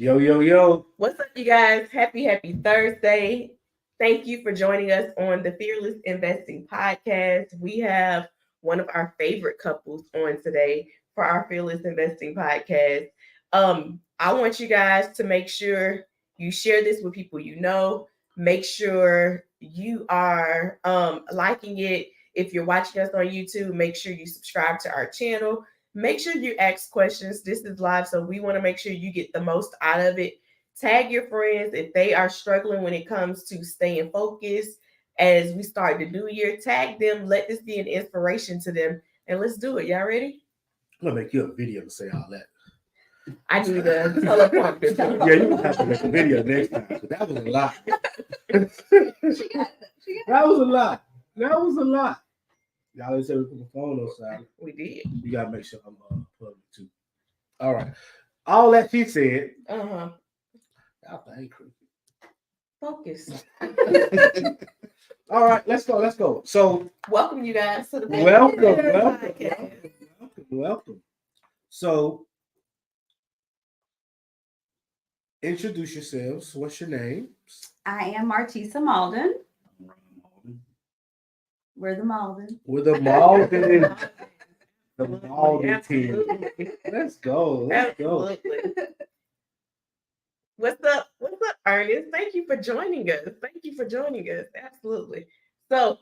Yo, yo, yo. What's up, you guys? Happy Thursday. Thank you for joining us on the Fearless Investing Podcast. We have one of our favorite couples on today for our Fearless Investing Podcast. I want you guys to make sure you share this with people you know. Make sure you are liking it. If you're watching us on YouTube, make sure you subscribe to our channel. Make sure you ask questions. This is live, so we want to make sure you get the most out of it. Tag your friends if they are struggling when it comes to staying focused as we start the new year. Tag them. Let this be an inspiration to them. And let's do it. Y'all ready? I'm going to make you a video to say all that. I need a teleprompter. Yeah, you have to make a video next time. That was a lot. That was a lot. That was a lot. Y'all always say we put the phone on silent. We did. You got to make sure I'm public too. All right. All that she said. Uh-huh. Y'all ain't creepy. Focus. All right, let's go. So, welcome you guys to the welcome. So, introduce yourselves. What's your name? I am Martisa Mauldin. We're the Mauldin. We're the Mauldin. The Mauldin team. Let's go. What's up, Ernest? Thank you for joining us. Absolutely. So,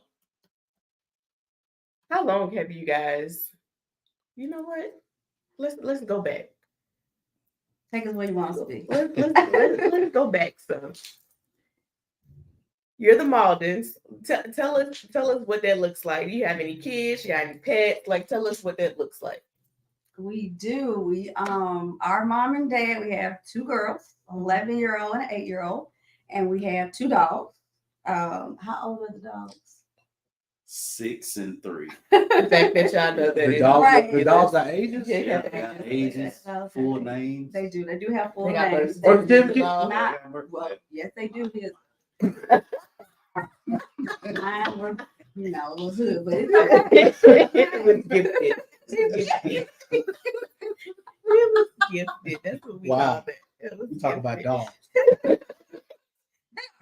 how long have you guys? You know what? Let's go back. Take us where you want us to be. Let's go back some. You're the Mauldins. Tell us what that looks like. Do you have any kids? You got any pets? Like, tell us what that looks like. We do. We our mom and dad. We have two girls, 11-year-old and an 8-year-old, and we have two dogs. How old are the dogs? 6 and 3. The fact that y'all know that the dogs are ages. Yeah, ages, full names. They do. They do have full names. Yes, they do. Mine were, a little hood, but it was gifted. It was gifted. That's what we call it. We talk about dogs. They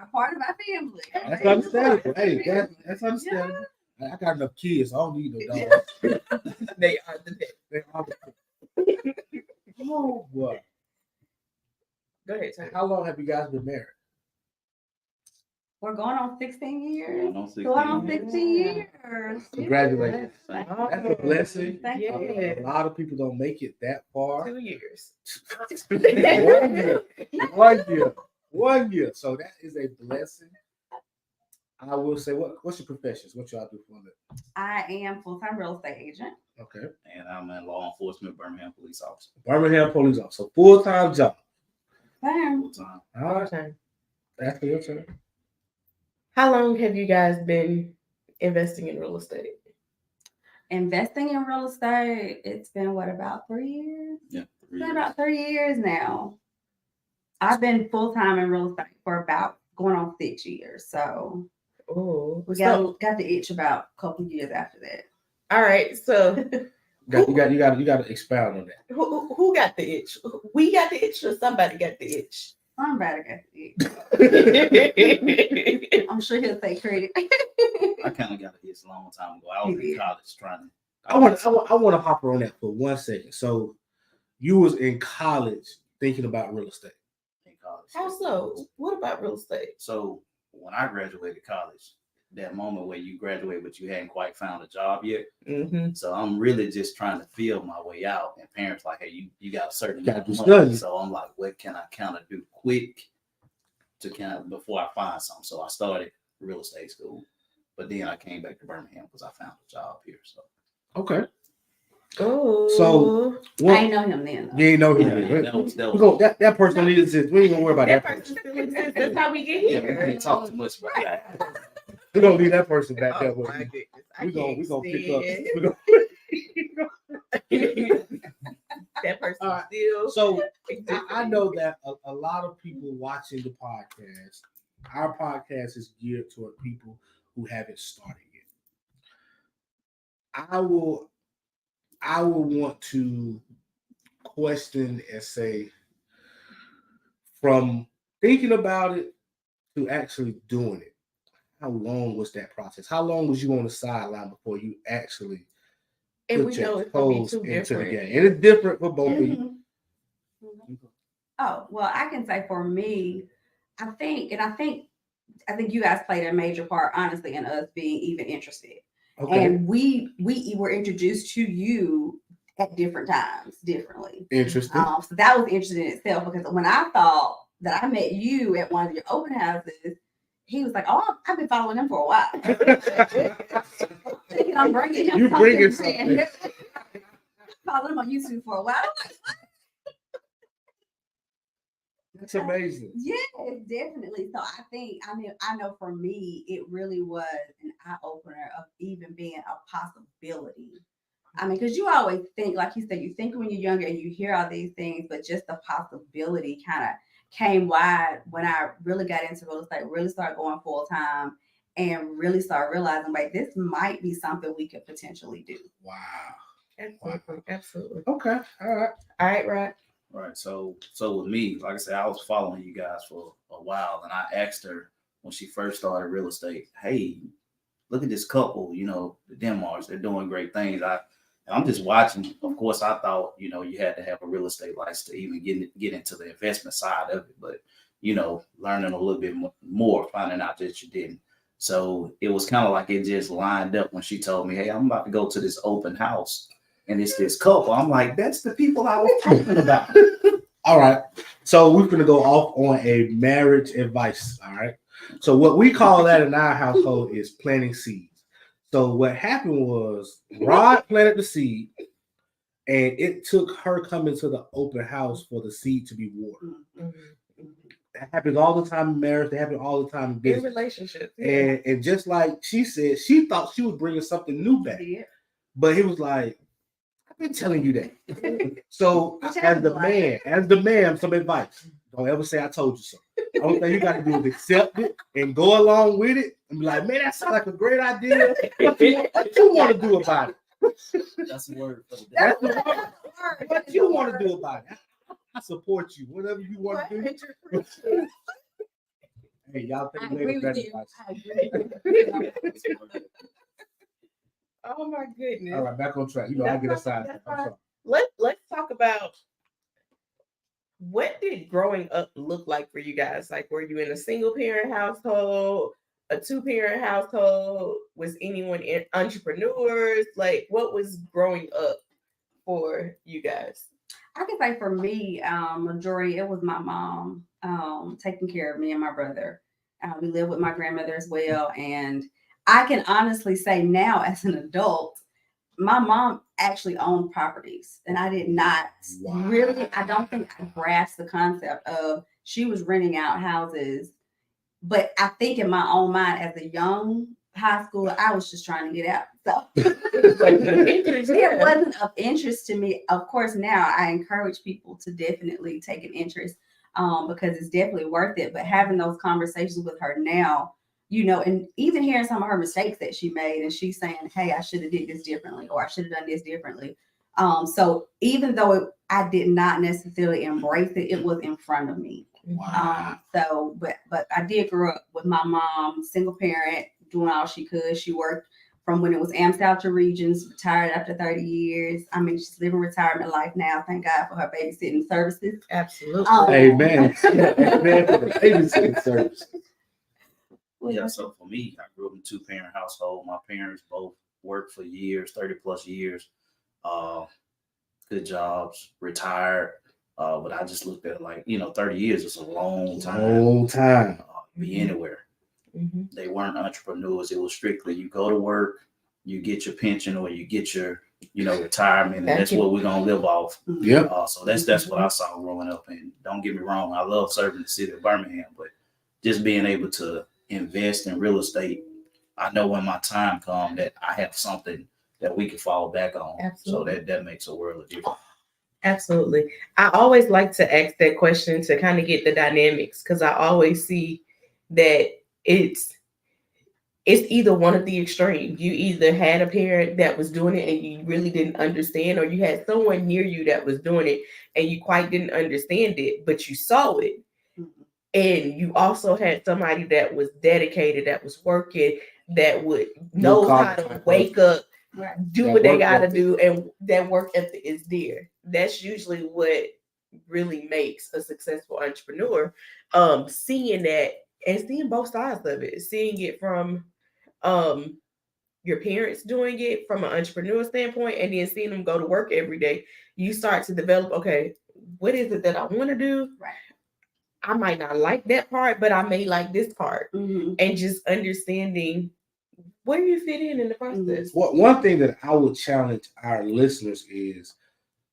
are part of our family. That's understandable. Hey, that's understandable. I got enough kids. I don't need no dogs. They are the best. Oh boy. Go ahead, Tom. How long have you guys been married? We're going on 16 years. Going on 16 years. Congratulations. Yes. That's a blessing. Thank you. A lot of people don't make it that far. 2 years. 1 year. So that is a blessing. I will say, what's your professions? What y'all do for a living? I am full-time real estate agent. Okay. And I'm a law enforcement Birmingham police officer. So full-time job. Bam. Full-time. All right. That's your turn. How long have you guys been investing in real estate? Investing in real estate, it's been about 3 years? Yeah. It's been about 3 years now. I've been full-time in real estate for about going on 6 years. So we got the itch about a couple years after that. All right. So you got to expound on that. Who got the itch? We got the itch or somebody got the itch? Somebody got the itch. I'm sure he'll take credit. I kind of got it a long time ago. I was in college trying to. I want to hop on that for 1 second. So you was in college thinking about real estate. In college. How so? What about real estate? So when I graduated college, that moment where you graduate but you hadn't quite found a job yet. Mm-hmm. So I'm really just trying to feel my way out. And parents like, hey, you got a certain amount of study. money. So I'm like, what can I kind of do quick to kind of before I find something? So I started real estate school, but then I came back to Birmingham because I found a job here. So okay. Oh, so I ain't know him then. You ain't know him then. That person don't exist. We ain't gonna worry about that person. Still exists. That's how we get here. We can't talk too much about that. We're gonna leave that person back there. We're gonna pick up. That person still. So I know that a lot of people watching the podcast, our podcast is geared toward people who haven't started yet. I will want to question and say, from thinking about it to actually doing it, how long was that process? How long was you on the sideline before you actually And put we know your it's gonna be toes too into the different. game? And it's different for both of you. Oh, well, I can say for me, I think you guys played a major part, honestly, in us being even interested. Okay. And we were introduced to you at different times, differently. Interesting. So that was interesting in itself, because when I thought that I met you at one of your open houses, he was like, "Oh, I've been following him for a while." I'm bringing him. You bringing something. Following him on YouTube for a while. That's amazing. Yes, definitely. So I know for me, it really was an eye opener of even being a possibility. I mean, because you always think, like you said, you think when you're younger and you hear all these things, but just the possibility kind of came wide when I really got into real estate, really started going full time, and really started realizing, like, this might be something we could potentially do. Wow. Absolutely. Absolutely. Okay. All right. Right. Right. So with me, like I said, I was following you guys for a while, and I asked her when she first started real estate, "Hey, look at this couple, the Denmarks, they're doing great things." I'm just watching. Of course, I thought, you had to have a real estate license to even get into the investment side of it, but learning a little bit more, finding out that you didn't. So it was kind of like it just lined up when she told me, "Hey, I'm about to go to this open house, and it's this couple." I'm like, that's the people I was talking about. All right. So we're going to go off on a marriage advice. All right. So what we call that in our household is planting seeds. So what happened was Rod planted the seed, and it took her coming to the open house for the seed to be watered. Mm-hmm. That happens all the time in marriage. That happens all the time in business. In relationships. Yeah. And just like she said, she thought she was bringing something new back. But he was like, "I've been telling you that." So as the man, some advice. Don't ever say I told you so. The only thing you got to do is accept it and go along with it and be like, "Man, that sounds like a great idea. What you want to do about it?" That's the word for the day. That's the word. What you want to do about it? I support you. Whatever you want to do. Hey, y'all think later better advice. I agree. Oh my goodness. All right, back on track. I get aside. Let's talk about, what did growing up look like for you guys? Like, were you in a single parent household, a 2-parent household? Was anyone entrepreneurs? Like, what was growing up for you guys? I can say for me, majority, it was my mom taking care of me and my brother. We lived with my grandmother as well. And I can honestly say now, as an adult, my mom actually owned properties, and I did not really, I don't think I grasped the concept of she was renting out houses. But I think in my own mind, as a young high schooler, I was just trying to get out. So it wasn't of interest to me. Of course, now I encourage people to definitely take an interest because it's definitely worth it. But having those conversations with her now, and even hearing some of her mistakes that she made, and she's saying, "Hey, I should have did this differently, or I should have done this differently." So even though I did not necessarily embrace it, it was in front of me. Wow. But I did grow up with my mom, single parent, doing all she could. She worked from when it was AmSouth Regions, retired after 30 years. I mean, she's living retirement life now. Thank God for her babysitting services. Absolutely. Amen. Amen for the babysitting service. Yeah, so for me, I grew up in a 2-parent household. My parents both worked for years, 30 plus years. Good jobs, retired. But I just looked at it like, 30 years is a long time. Long time. Be anywhere. Mm-hmm. They weren't entrepreneurs. It was strictly you go to work, you get your pension, or you get your, retirement, and that's what we're gonna live off. Yeah. So that's what I saw growing up. And don't get me wrong, I love serving the city of Birmingham, but just being able to invest in real estate, I know when my time comes that I have something that we can fall back on. Absolutely. So that makes a world of difference. Absolutely. I always like to ask that question to kind of get the dynamics, because I always see that it's either one of the extremes. You either had a parent that was doing it and you really didn't understand, or you had someone near you that was doing it and you quite didn't understand it, but you saw it. and you also had somebody that was dedicated, that was working, that would Blue knows collar how to type wake person. up, Right. do That what they work gotta ethic. do, and that work ethic is there. That's usually what really makes a successful entrepreneur. Seeing that and seeing both sides of it, seeing it from um your parents doing it from an entrepreneur standpoint, and then seeing them go to work every day, you start to develop, okay, what is it that I want to do? Right. I might not like that part, but I may like this part. Mm-hmm. And just understanding where you fit in the process. One thing that I would challenge our listeners is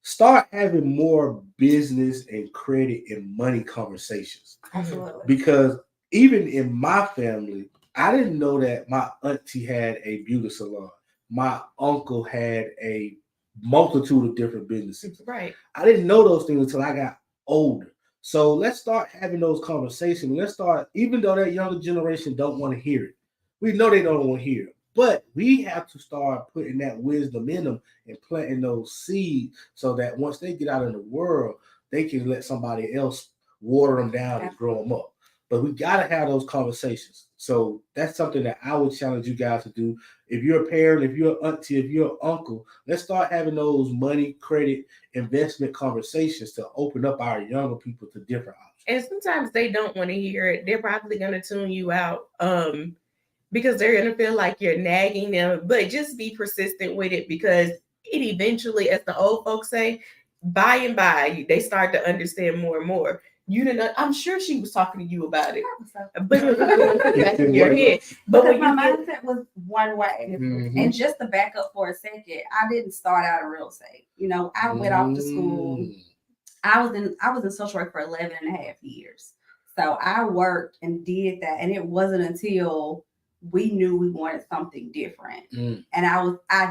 start having more business and credit and money conversations. Absolutely. Because even in my family, I didn't know that my auntie had a beauty salon. My uncle had a multitude of different businesses. Right. I didn't know those things until I got older. So let's start having those conversations. Let's start, even though that younger generation don't want to hear it. We know they don't want to hear it. But we have to start putting that wisdom in them and planting those seeds so that once they get out in the world, they can let somebody else water them down and grow them up. But we got to have those conversations. So that's something that I would challenge you guys to do. If you're a parent, if you're an auntie, if you're an uncle, let's start having those money, credit, investment conversations to open up our younger people to different options. And sometimes they don't want to hear it. They're probably going to tune you out because they're going to feel like you're nagging them. But just be persistent with it, because it eventually, as the old folks say, by and by, they start to understand more and more. You didn't. I'm sure she was talking to you about it, but it was back in your head. But Because when my you mindset was one way. Mhm. And just to back up for a second, I didn't start out in real estate. You know, I went off to school. Mm. I was in social work for 11 and a half years. So I worked and did that. And it wasn't until we knew we wanted something different. Mm. And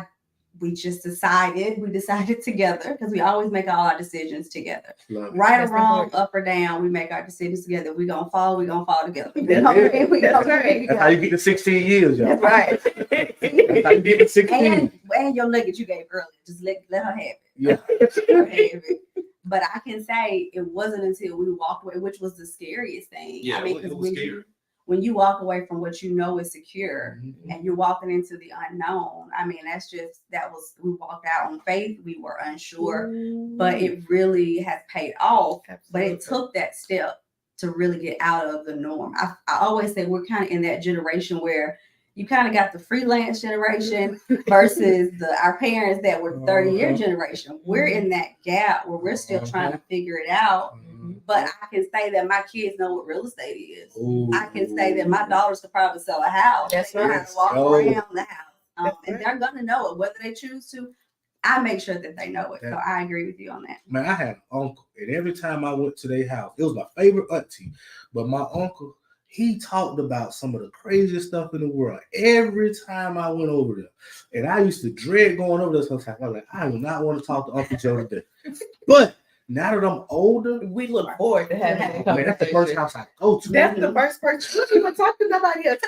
we decided together, because we always make all our decisions together. Love it. Right That's or wrong, important. up or down, we make our decisions together. We're gonna fall together. That's right. That's right. That's how you get to 16 years, y'all. That's right. That's how you get to 16. And your nugget you gave earlier. Just let her have it. Yeah. Let her have it. But I can say it wasn't until we walked away, which was the scariest thing. Yeah, I mean, it was scary. when you walk away from what you know is secure, Mhm. and you're walking into the unknown, I mean, we walked out on faith. We were unsure, but it really has paid off. But it took that step to really get out of the norm. I always say we're kind of in that generation where you kind of got the freelance generation versus our parents that were 30-year generation. We're in that gap where we're still trying to figure it out. But I can say that my kids know what real estate is. Ooh. I can say that my daughters could probably sell a house. That's They know how right. to walk around the house. And right. they're going to know it, whether they choose to. I make sure that they know it. So I agree with you on that. Man, I had an uncle, and every time I went to their house, it was my favorite auntie. But my uncle, he talked about some of the craziest stuff in the world every time I went over there. And I used to dread going over there sometimes. I was like, I do not want to talk to Uncle Joe today. But now that I'm older, we look forward to having that I mean, that's the first house I go to. That's the first person. You don't even talk to nobody else.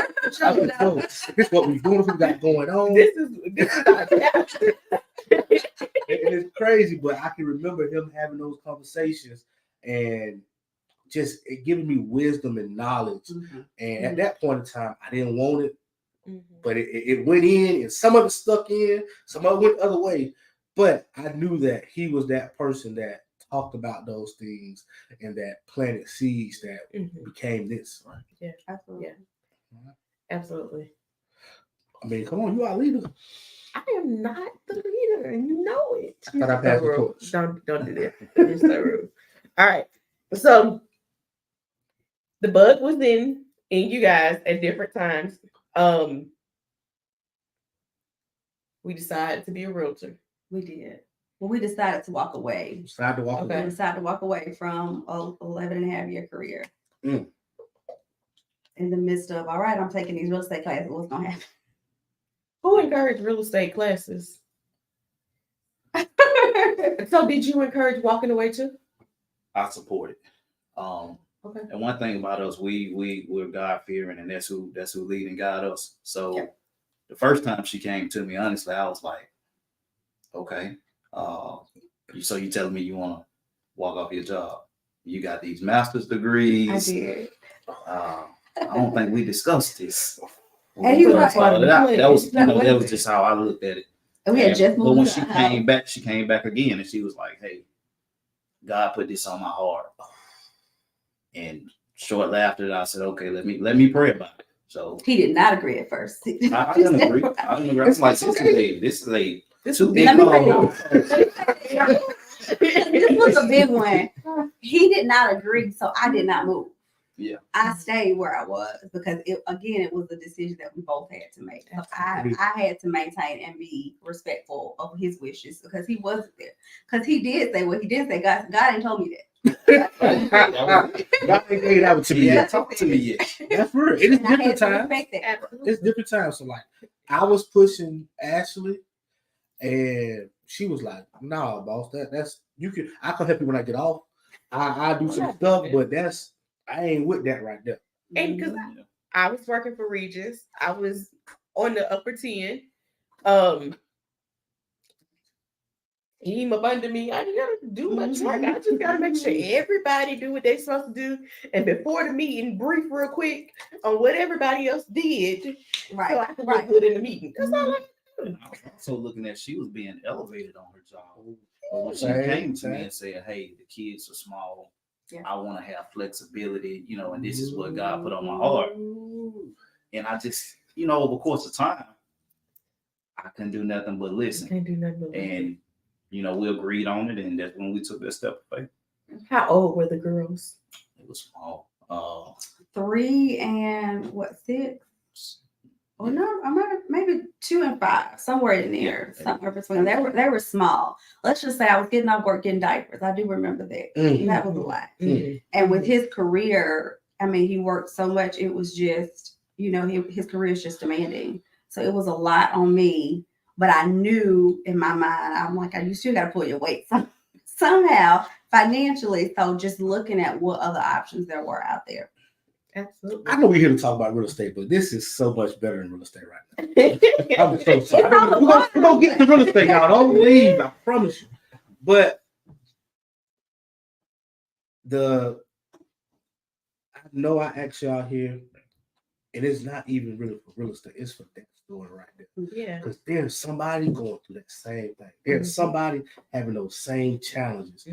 This is what we doing. We got going on. This is our chapter. It's crazy, but I can remember him having those conversations and just giving me wisdom and knowledge. And at that point in time, I didn't want it, but it went in, and some of it stuck in, some of it went the other way. But I knew that he was that person that talked about those things and that planted seeds that became this. Right? Yeah, absolutely. Yeah. Absolutely. I mean, come on, you our leader. I am not the leader, and you know it. I thought I passed the torch. Don't do that. You're so rude. All right. So the bug was in you guys at different times. We decided to be a realtor. We did. Well, we decided to walk away. We decided to walk away from an 11 and a half year career. In the midst of, all right, I'm taking these real estate classes. What's going to happen? Who encouraged real estate classes? So did you encourage walking away too? I support it. Okay. And one thing about us, we're God fearing, and that's who lead and guide us. So the first time she came to me, honestly, I was like, okay, so you telling me you want to walk off your job? You got these master's degrees. I did. I don't think we discussed this. And he was like, that was that was just how I looked at it. And we had just But moved when to she our came house. back, she came back again, and she was like, "Hey, God put this on my heart." And shortly after that, I said, "Okay, let me pray about it." So He did not agree at first. I didn't agree. I didn't agree. I was like, "This is a too big Let me call." This was a big one. He did not agree, so I did not move. Yeah. I stayed where I was because it was a decision that we both had to make. So I had to maintain and be respectful of his wishes because he wasn't there. Because he did say what he did say. God ain't told me that. God ain't gave that to me He yet. ain't talked to me yet. That's real. It is And I had different to times. respect that. It's different times. So like, I was pushing Ashley, and she was like, "Nah, boss, that's you can. I can help you when I get off. I do some stuff, but I ain't with that right there." And because I was working for Regis, I was on the upper 10. He up under me. I didn't gotta do much work. I just gotta make sure everybody do what they supposed to do. And before the meeting, brief real quick on what everybody else did. Right. So I can look good in the meeting. That's all I I was also looking at she was being elevated on her job. But when she Okay, came to me okay. and said, "Hey, the kids are small. Yeah. I want to have flexibility, and this is what God put on my heart." And I just, over the course of time, I couldn't do nothing but listen. can't do nothing. And we agreed on it, and that's when we took that step of faith. How old were the girls? It was small. 3 and 6? Oh no, I might have maybe 2 and 5, somewhere in there, somewhere between. They were small. Let's just say I was getting off work, getting diapers. I do remember that. That was a lot. And with his career, I mean, he worked so much. It was just, his career is just demanding. So it was a lot on me. But I knew in my mind, I'm like, you still got to pull your weight somehow financially. So just looking at what other options there were out there. Absolutely. I know we're here to talk about real estate, but this is so much better than real estate right now. I'm so sorry. We're gonna get to real estate, y'all. Don't leave, I promise you. But I know I asked y'all here, and it's not even really for real estate, it's for that story right there. Yeah. Because there's somebody going through that same thing. There's somebody having those same challenges.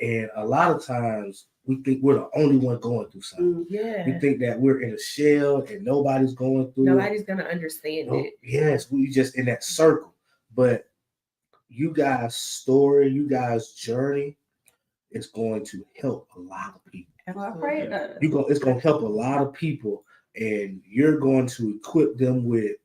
And a lot of times we think we're the only one going through something. Yeah. We think that we're in a shell and nobody's going through Nobody's gonna understand it. Yes, we just in that circle. But you guys' story, you guys' journey is going to help a lot of people. Well, I pray it does. It's going to help a lot of people, and you're going to equip them with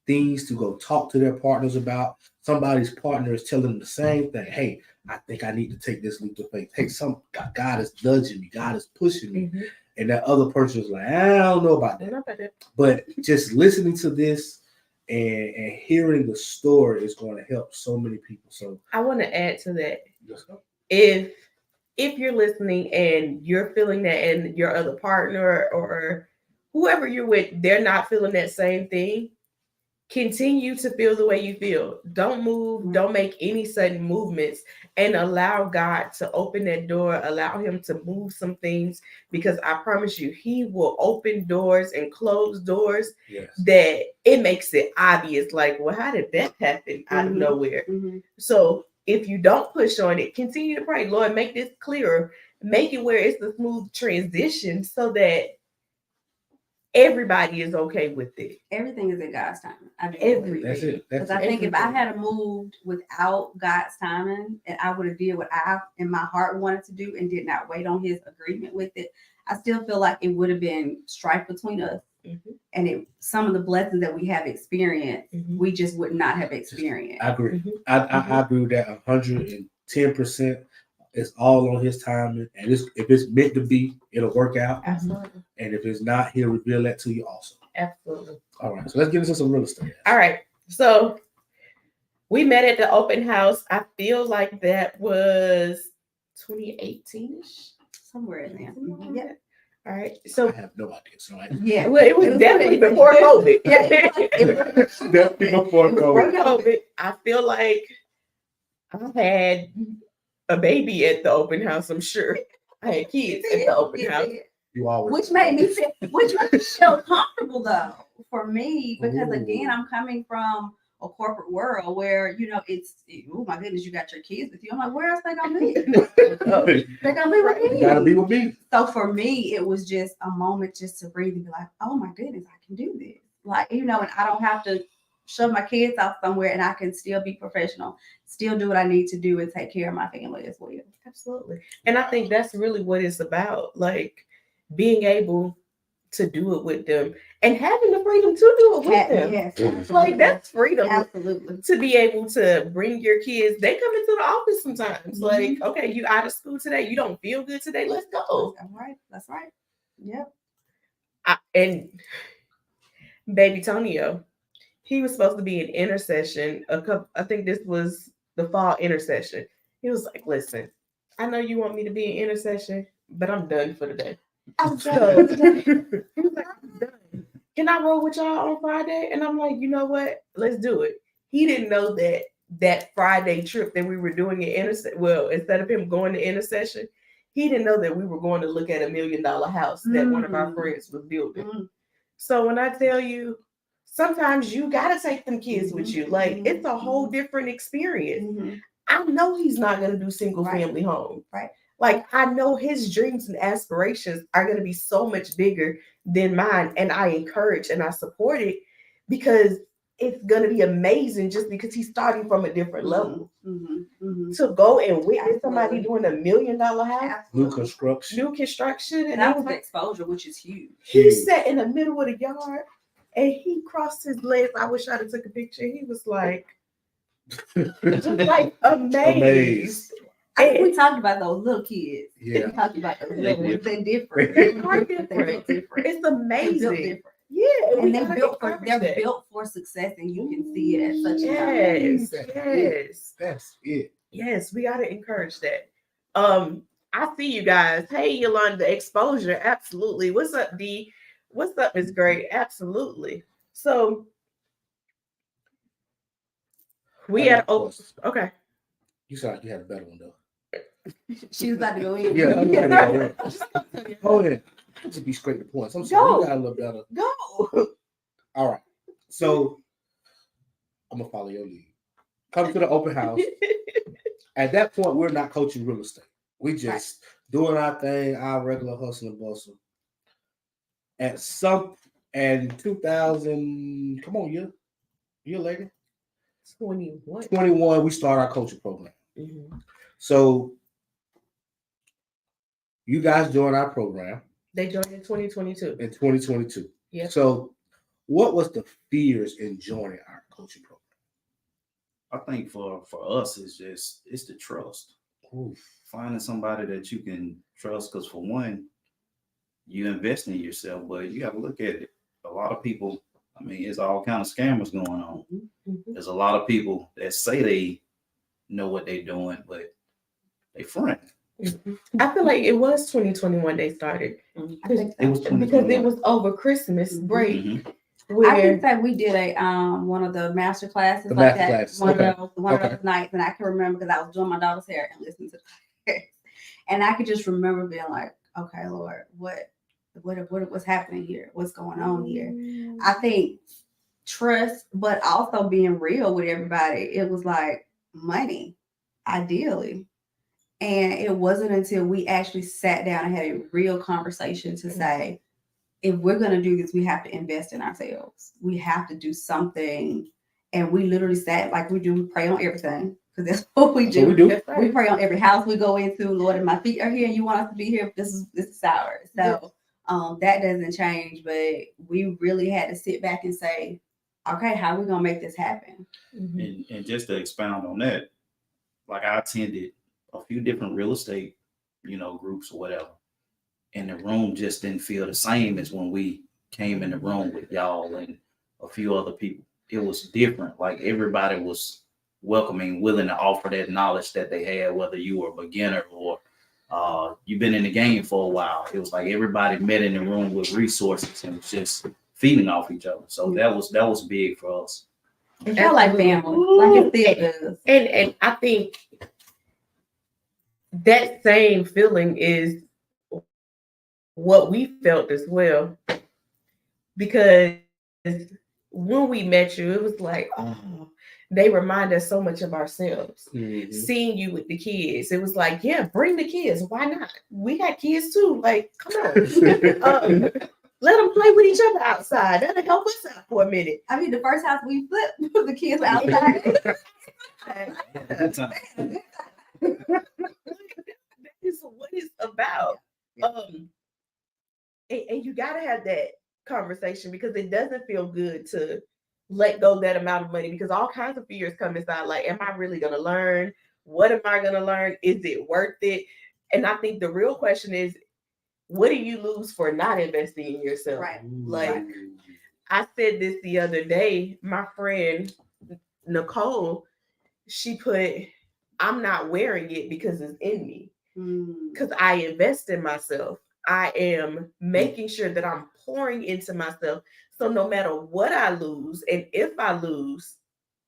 things to go talk to their partners about. Somebody's partner is telling them the same thing. Hey, I think I need to take this leap of faith. Hey, God is nudging me. God is pushing me. And that other person is like, I don't know about that. But just listening to this and hearing the story is going to help so many people. So I want to add to that. If you're listening and you're feeling that, and your other partner or whoever you're with, they're not feeling that same thing, continue to feel the way you feel. Don't move. Don't make any sudden movements, and allow God to open that door. Allow him to move some things, because I promise you, he will open doors and close doors that it makes it obvious. Like, well, how did that happen out of nowhere? So if you don't push on it, continue to pray. Lord, make this clearer. Make it where it's a smooth transition so that everybody is okay with it. Everything is in God's timing. Everything. That's it. Because I think if I had moved without God's timing, and I would have did what I in my heart wanted to do and did not wait on his agreement with it, I still feel like it would have been strife between us. And some of the blessings that we have experienced, we just would not have experienced. I agree. I agree with that 110%. It's all on his timing, and if it's meant to be, it'll work out. Absolutely. And if it's not, he'll reveal that to you also. Absolutely. All right, so let's get into some real estate. All right, so we met at the open house. I feel like that was 2018-ish. Somewhere in there. Yeah. All right. So I have no idea. So well, it was definitely before COVID. Definitely before COVID. I feel like I had a baby at the open house, I'm sure. I had kids at the open house. You always. Which made me feel comfortable though for me, because again, Ooh. I'm coming from a corporate world where it's oh my goodness, you got your kids with you. I'm like, where else they gonna be? They're gonna be with me. You gotta be with me. So for me, it was just a moment just to breathe and be like, oh my goodness, I can do this. Like, and I don't have to shove my kids off somewhere, and I can still be professional, still do what I need to do and take care of my family as well. Absolutely. And I think that's really what it's about. Like being able to do it with them and having the freedom to do it with them. Yes, Like that's freedom. absolutely. To be able to bring your kids, they come into the office sometimes. Like, okay, you out of school today, you don't feel good today, let's go. That's right. Yep. And baby Tonio, he was supposed to be an intercession. I think this was the fall intercession. He was like, listen, I know you want me to be an intercession, but I'm done for the day. So he was like, I'm done. Can I roll with y'all on Friday? And I'm like, you know what? Let's do it. He didn't know that Friday trip that we were doing an intercession. Well, instead of him going to intercession, he didn't know that we were going to look at $1 million house that one of our friends was building. So when I tell you, sometimes you gotta take them kids with you. Like it's a whole different experience. I know he's not gonna do single family home. Right. Like I know his dreams and aspirations are gonna be so much bigger than mine. And I encourage and I support it because it's gonna be amazing just because he's starting from a different level. To go and witness somebody doing $1 million house, New construction, and that was the exposure, which is huge. He sat in the middle of the yard and he crossed his legs. I wish I'd have took a picture. He was like, just like amazed. I think we talked about those little kids. Yeah. We talked about those little ones. They're different. They're different. It's amazing. Yeah, and they're built for success, and you can see it at such a yes. That's it. Yes, we gotta encourage that. I see you guys. Hey, Yolanda, exposure, absolutely. What's up, D? What's up, Miss Gray? Absolutely. So we had okay. You sound like you had a better one though. She was about to go in. Yeah. Go ahead. Just be straight to the point. I'm sorry, you got a little better. Go. All right. So I'm gonna follow your lead. Come to the open house. At that point, we're not coaching real estate. We just doing our thing, our regular hustle and bustle. And 2000, come on, year later. 21, we start our coaching program. So you guys joined our program. They joined in 2022. In 2022. Yeah. So what was the fears in joining our coaching program? I think for us, it's the trust. Oof. Finding somebody that you can trust, because for one, you invest in yourself, but you got to look at it. A lot of people, I mean, there's all kind of scammers going on. There's a lot of people that say they know what they're doing, but they front. I feel like it was 2021 they started. It was because it was over Christmas break. I can say we did a one of the master classes like that. One of those nights, and I can remember because I was doing my daughter's hair and listening to it. And I could just remember being like, okay, Lord, what was happening here? What's going on here? I think trust, but also being real with everybody. It was like money, ideally. And it wasn't until we actually sat down and had a real conversation to say, if we're going to do this, we have to invest in ourselves. We have to do something. And we literally sat like we do, we pray on everything. Because that's what we do. We pray on every house we go into. Lord, if my feet are here and you want us to be here, this is ours. So that doesn't change. But we really had to sit back and say, okay, how are we going to make this happen? And just to expound on that, like I attended a few different real estate, groups or whatever. And the room just didn't feel the same as when we came in the room with y'all and a few other people. It was different. Like everybody was welcoming, willing to offer that knowledge that they had, whether you were a beginner or you've been in the game for a while. It was like everybody met in the room with resources and was just feeding off each other. So that was big for us. It felt like family. Like it still does. And I think that same feeling is what we felt as well. Because when we met you, it was like, oh, they remind us so much of ourselves. Mhm. Seeing you with the kids, it was like, yeah, bring the kids. Why not? We got kids too. Like, come on. Let them play with each other outside. That'll help us out for a minute. I mean, the first house we flipped, the kids were outside. Good time. That is what it's about. And you gotta have that conversation because it doesn't feel good to let go that amount of money because all kinds of fears come inside. Like, am I really gonna learn? What am I gonna learn? Is it worth it? And I think the real question is, what do you lose for not investing in yourself? Right. Like, I said this the other day. My friend Nicole, she put, I'm not wearing it because it's in me. Because I invest in myself. I am making sure that I'm pouring into myself. So no matter what I lose, and if I lose,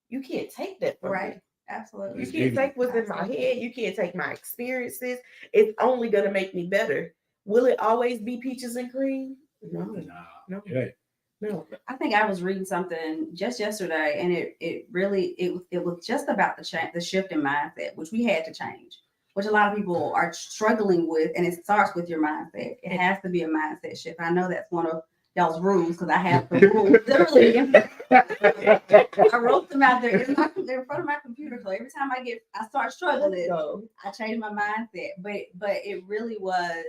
you can't take that from me. Absolutely. You can't take what's in my head. You can't take my experiences. It's only going to make me better. Will it always be peaches and cream? No. Yeah. No. I think I was reading something just yesterday, and it really was just about the shift in mindset, which we had to change, which a lot of people are struggling with, and it starts with your mindset. It has to be a mindset shift. I know that's one of y'all's rules because I have the rules literally. I wrote them out there in front of my computer. So every time I start struggling, I change my mindset. But it really was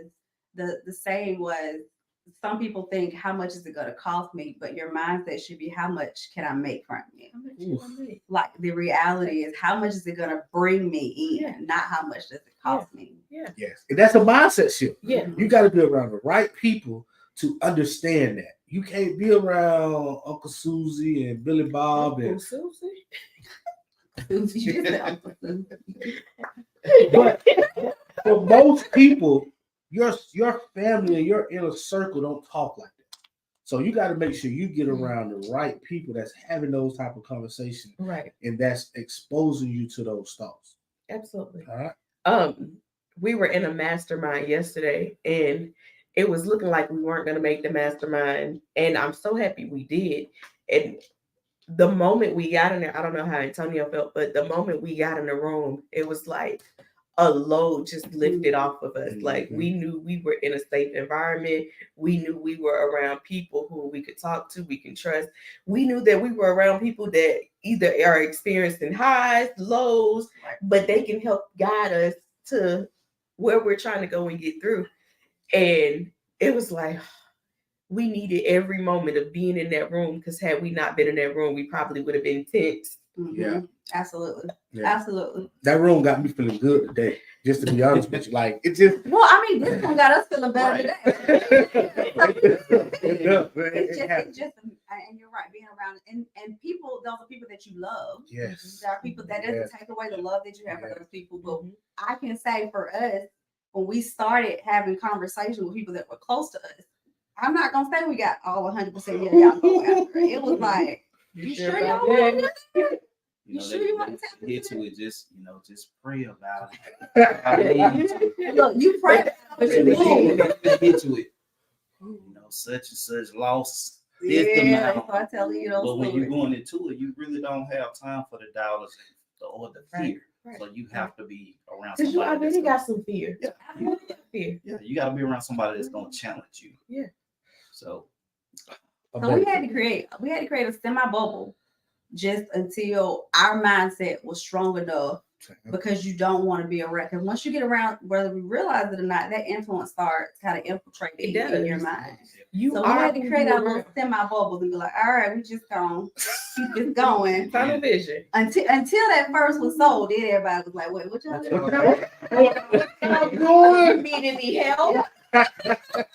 the saying was, some people think, how much is it going to cost me? But your mindset should be, how much can I make from you? Like, the reality is, how much is it going to bring me in? Not how much does it cost me? Yeah. Yes. And that's a mindset shift. Yeah. You got to be around the right people to understand that. You can't be around Uncle Susie and Billy Bob. Uncle and Susie? But for most people, your family and your inner circle don't talk like that. So you got to make sure you get around the right people that's having those type of conversations, right? And that's exposing you to those thoughts. Absolutely. All right. We were in a mastermind yesterday, and it was looking like we weren't going to make the mastermind, and I'm so happy we did. And the moment we got in there, I don't know how Antonio felt, but the moment we got in the room, it was like a load just lifted off of us. Like, we knew we were in a safe environment. We knew we were around people who we could talk to, we can trust. We knew that we were around people that either are experiencing highs, lows, but they can help guide us to where we're trying to go and get through. And it was like, we needed every moment of being in that room, because had we not been in that room, we probably would have been tense. Yeah. Absolutely. Yeah. Absolutely. That room got me feeling good today, just to be honest with you. Like, it just... Well, I mean, this one got us feeling better today. It's just, and you're right, being around, and people, those are people that you love. Yes. There are people that doesn't take away the love that you have for those people. But I can say for us, when we started having conversations with people that were close to us, I'm not gonna say we got all 100% of y'all go after it. It was like, you sure y'all want it? You sure you want to get to it? Just pray about it. Look, you pray about it, but you get to it. Such and such loss. Yeah, so I tell you those. But when you're going into it, you really don't have time for the dollars or the fear. Right. So you have to be around somebody. Because you already got some fear. Yeah. Yeah, you got to be around somebody that's going to challenge you. Yeah. So we had to create a semi bubble just until our mindset was strong enough, because you don't want to be around. Because once you get around, whether we realize it or not, that influence starts kind of infiltrating in your mind. So we had to create our little semi bubbles and be like, all right, we just gonna keep this going. Tunnel vision. Until that first was sold, then everybody was like, wait, what y'all doing? You need any help? Because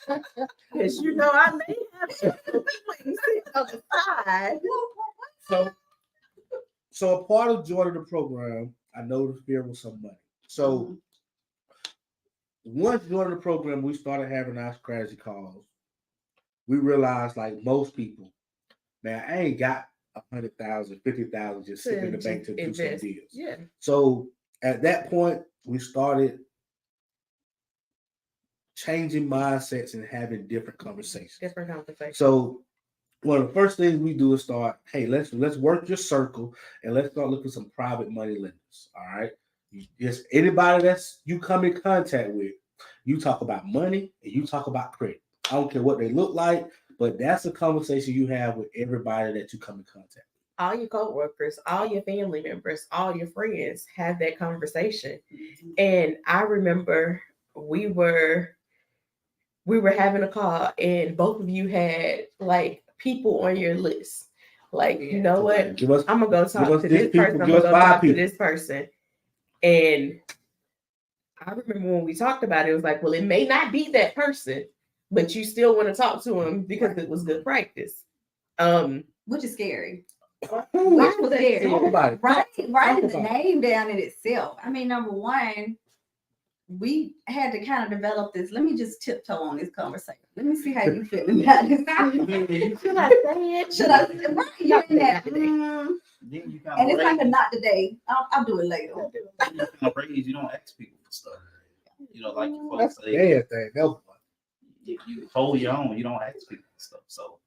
I may have on the side. So a part of joining the program, I know the fear was some money. So once joining the program, we started having our strategy calls. We realized, like most people, man, I ain't got 100,000, 50,000 just sitting in the bank to do some deals. Yeah. So at that point, we started changing mindsets and having different conversations. Different conversation. So one of the first things we do is start, hey, let's work your circle and let's start looking for some private money lenders. All right. Just anybody that's you come in contact with, you talk about money and you talk about credit. I don't care what they look like, but that's a conversation you have with everybody that you come in contact with. All your coworkers, all your family members, all your friends have that conversation. And I remember we were having a call and both of you had like people on your list. Like, you know what? I'm gonna go talk to this person. I'm gonna go talk to this person. And I remember when we talked about it, it was like, well, it may not be that person, but you still want to talk to him because it was good practice. Which is scary. Talk about it. Writing the name down in itself. I mean, number one, we had to kind of develop this. Let me just tiptoe on this conversation. Let me see how you feel about this. Should I say it? Should I say it? Right, you're in that. And it's like a not today. I'll do it later. You don't ask people for stuff. You know, like you folks That's say, a bad thing. if you hold your own, you don't ask people for stuff. So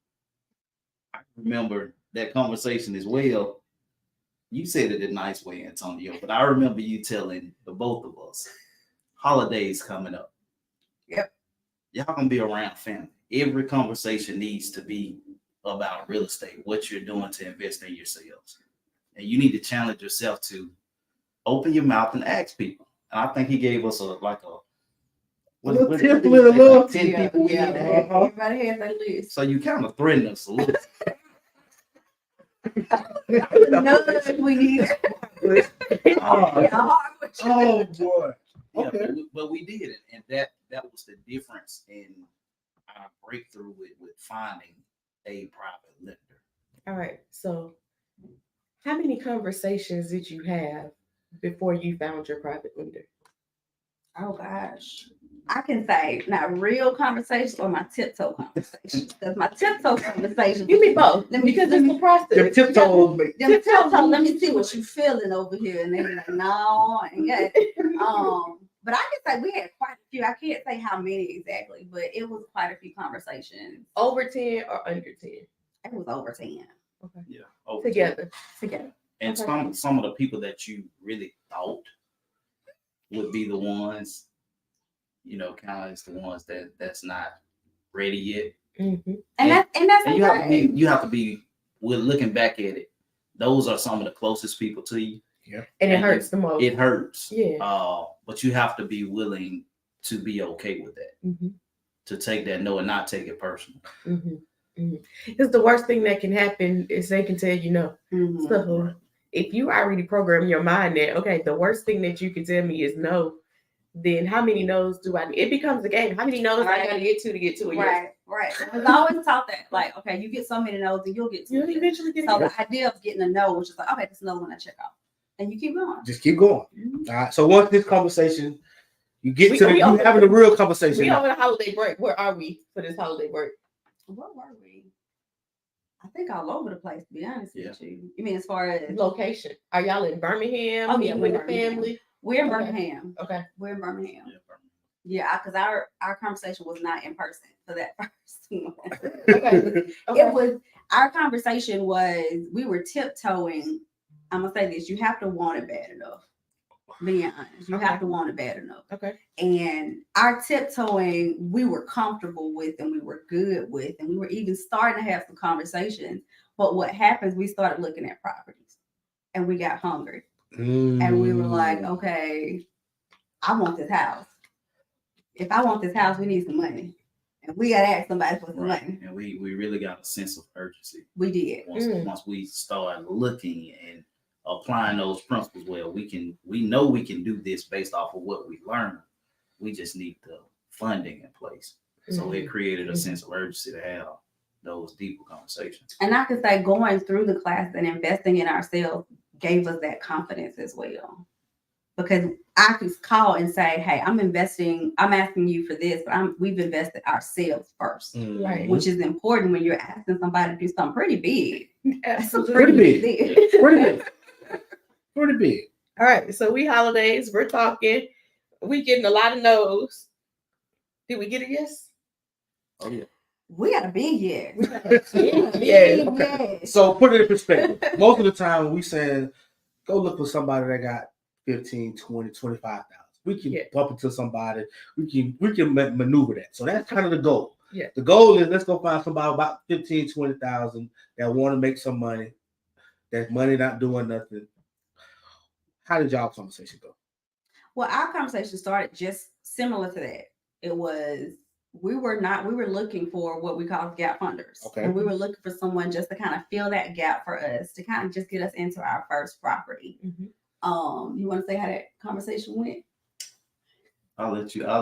I remember that conversation as well. You said it a nice way, Antonio, but I remember you telling the both of us, holidays coming up. Yep. Y'all gonna be around family. Every conversation needs to be about real estate, what you're doing to invest in yourselves. And you need to challenge yourself to open your mouth and ask people. And I think he gave us a template. 10 people we need to have. Everybody has their list. So you kind of threatened us a little. No, we need. Oh boy. Yeah, Okay. but we did it, and that was the difference in our breakthrough with finding a private lender. All right. So, how many conversations did you have before you found your private lender? Oh gosh, I can say not real conversations or my tiptoe conversations. Because my tiptoe conversations, Give me both. Because it's the process. The tiptoe. them tiptoe. Let me see what you feeling over here, and they be like, no, and yeah. But I can say we had quite a few. I can't say how many exactly, but it was quite a few conversations. Over 10 or under 10? It was over 10. Okay. Yeah. Together. And Okay. some of the people that you really thought would be the ones, kind of is the ones that's not ready yet. Mm-hmm. And that's you have to be. We're looking back at it. Those are some of the closest people to you. Yeah. And it hurts the most. It hurts. Yeah. But you have to be willing to be okay with that. Mm-hmm. To take that no and not take it personal. Mm-hmm. Mm-hmm. Because the worst thing that can happen is they can tell you no. Mm-hmm. So if you already program your mind that, okay, the worst thing that you can tell me is no, then how many no's do I need? It becomes a game. How many no's I gotta get to get to a yes? Right. Because I always taught that, like, okay, you get so many no's and you'll get to You'll it. eventually get So it. the idea of getting a no was just like, okay, this is another one I check off. And you keep going. Just keep going. Mm-hmm. All right. So once this conversation, you get We you having a real conversation. We over the holiday break. Where are we for this holiday break? Where were we? I think all over the place, to be honest Yeah. with you. You mean as far as Location? Are y'all in Birmingham? Oh, yeah, with the we're in Birmingham. family. we're in Okay. Birmingham. Okay. We're in Birmingham. Yeah. Yeah, because our conversation was not in person for that first one. Okay. It was our conversation was we were tiptoeing. I'm gonna say this: you have to want it bad enough. Being honest, you have to want it bad enough. Okay. And our tiptoeing, we were comfortable with, and we were good with, and we were even starting to have some conversations. But what happens? We started looking at properties, and we got hungry, and we were like, okay, I want this house. If I want this house, we need some money. And we got to ask somebody for some money. And we really got a sense of urgency. We did. Once we start looking and applying those principles, well, we know we can do this based off of what we learned. We just need the funding in place. So it created a sense of urgency to have those deeper conversations. And I could say going through the class and investing in ourselves gave us that confidence as well. Because I could call and say, hey, I'm asking you for this, but we've invested ourselves first. Right. Which is important when you're asking somebody to do something pretty big. Absolutely. Pretty big. big. Pretty big. All right. So we holidays. We're talking. We getting a lot of no's. Did we get a yes? Oh yeah. We got a big yes. Yes. Okay. So put it in perspective. Most of the time we saying, go look for somebody that got 15, 20, 25,000. We can bump into somebody. We can maneuver that. So that's kind of the goal. Yeah. The goal is let's go find somebody about 15, 20,000 that want to make some money. That money not doing nothing. How did y'all conversation go? Well, our conversation started just similar to that. It was we were looking for what we call gap funders. Okay. And we were looking for someone just to kind of fill that gap for us, to kind of just get us into our first property. Mm-hmm. You want to say how that conversation went? I'll let you please.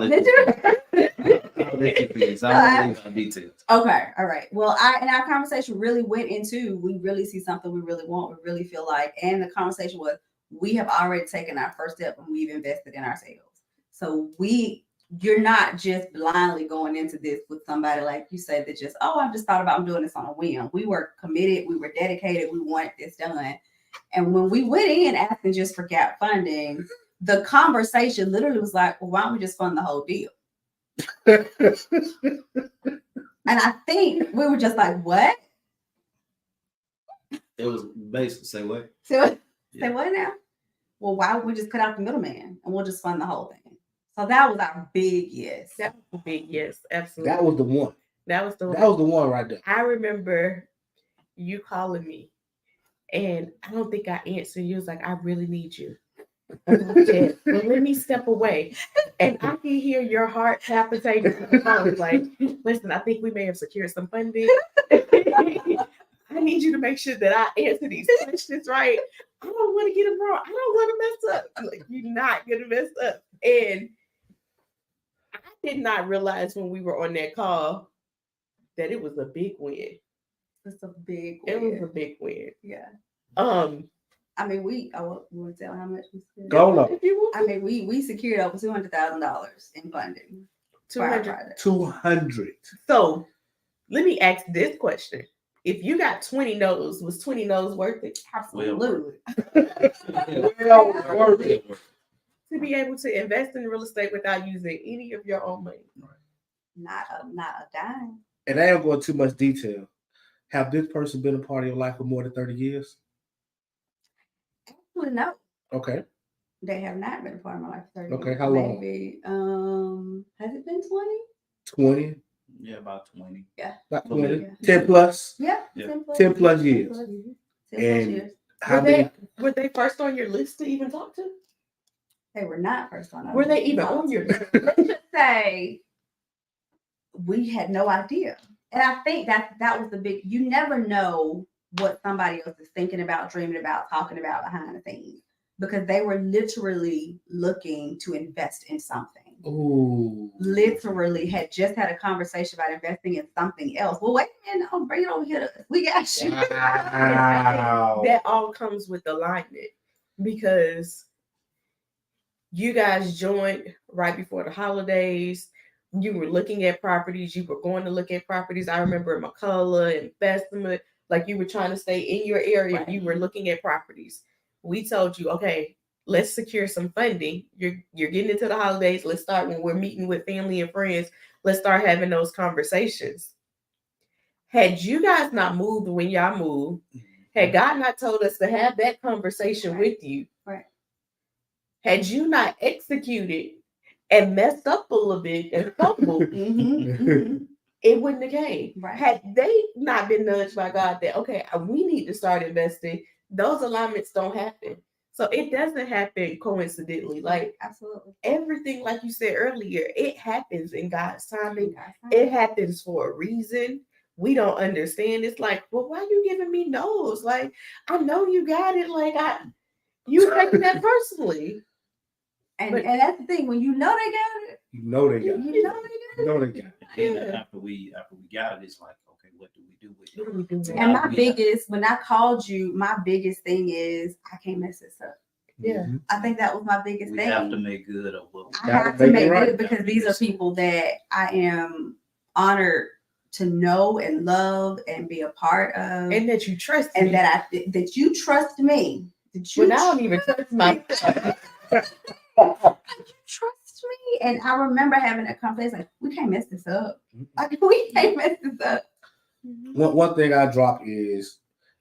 I'll let you details. Okay, all right. Well, our conversation really went into, we really see something we really want, we really feel like, and the conversation was, we have already taken our first step and we've invested in ourselves. So you're not just blindly going into this with somebody like you said that just, I just thought about doing this on a whim. We were committed, we were dedicated, we wanted this done. And when we went in asking just for gap funding, the conversation literally was like, well, why don't we just fund the whole deal? And I think we were just like, what? It was basically say what? Say what now? Well, why would we just cut out the middleman and we'll just fund the whole thing? So that was our big yes. That was a big yes, absolutely. That was the one. That was the one right there. I remember you calling me, and I don't think I answered. You was like, I really need you. And I said, well, let me step away. And I can hear your heart palpitating on the phone. Like, listen, I think we may have secured some funding. I need you to make sure that I answer these questions right. I don't want to get them wrong. I don't want to mess up. I'm like, you're not going to mess up. And I did not realize when we were on that call that it was a big win. It's a big win. It was a big win. Yeah. I mean, we want to tell how much we spent. Go on. I mean, we secured over $200,000 in funding. 200. So let me ask this question. If you got 20 no's, was 20 no's worth it? Absolutely. Well worth it. To be able to invest in real estate without using any of your own money. Not a dime. And I ain't going too much detail. Have this person been a part of your life for more than 30 years? Actually, no. Okay. They have not been a part of my life for 30 years. Okay, how long? Maybe, has it been 20? 20? Yeah, about 20. Yeah. About 20? Yeah. 10 plus? Yeah. Yeah. 10 plus years. 10 plus And years. how many? Were they first on your list to even talk to? They were not first on our Were they list. even on your list? Let's just say we had no idea. And I think that was the big, you never know what somebody else is thinking about, dreaming about, talking about behind the scenes, because they were literally looking to invest in something. Ooh. Literally had just had a conversation about investing in something else. Well, wait a minute, bring it over here. We got you. Wow. That all comes with alignment, because you guys joined right before the holidays. You were looking at properties. You were going to look at properties. I remember in McCullough and Bessemer, like you were trying to stay in your area. Right. You were looking at properties. We told you, okay, let's secure some funding. You're getting into the holidays. Let's start when we're meeting with family and friends. Let's start having those conversations. Had you guys not moved when y'all moved, had God not told us to have that conversation with you, had you not executed and messed up a little bit and fumbled, it wouldn't have came. Right. Had they not been nudged by God that, okay, we need to start investing, those alignments don't happen. So it doesn't happen coincidentally. Like, absolutely, everything, like you said earlier, it happens in God's timing. It happens for a reason. We don't understand. It's like, well, why are you giving me no's? Like, I know you got it. Like, you taking that personally. And that's the thing, when you know they got it, you know they got it. You know they got it. And after we got it, it's like, okay, what do we do with it? And my biggest, when I called you, my biggest thing is I can't mess this up. Yeah. I think that was my biggest thing. We have to make good of what I have to make good, because these are people that I am honored to know and love and be a part of. And that you trust and me. that you trust me. Well, I don't even trust myself. You trust me? And I remember having a conversation like, we can't mess this up. Like, we can't mess this up. One thing I drop is,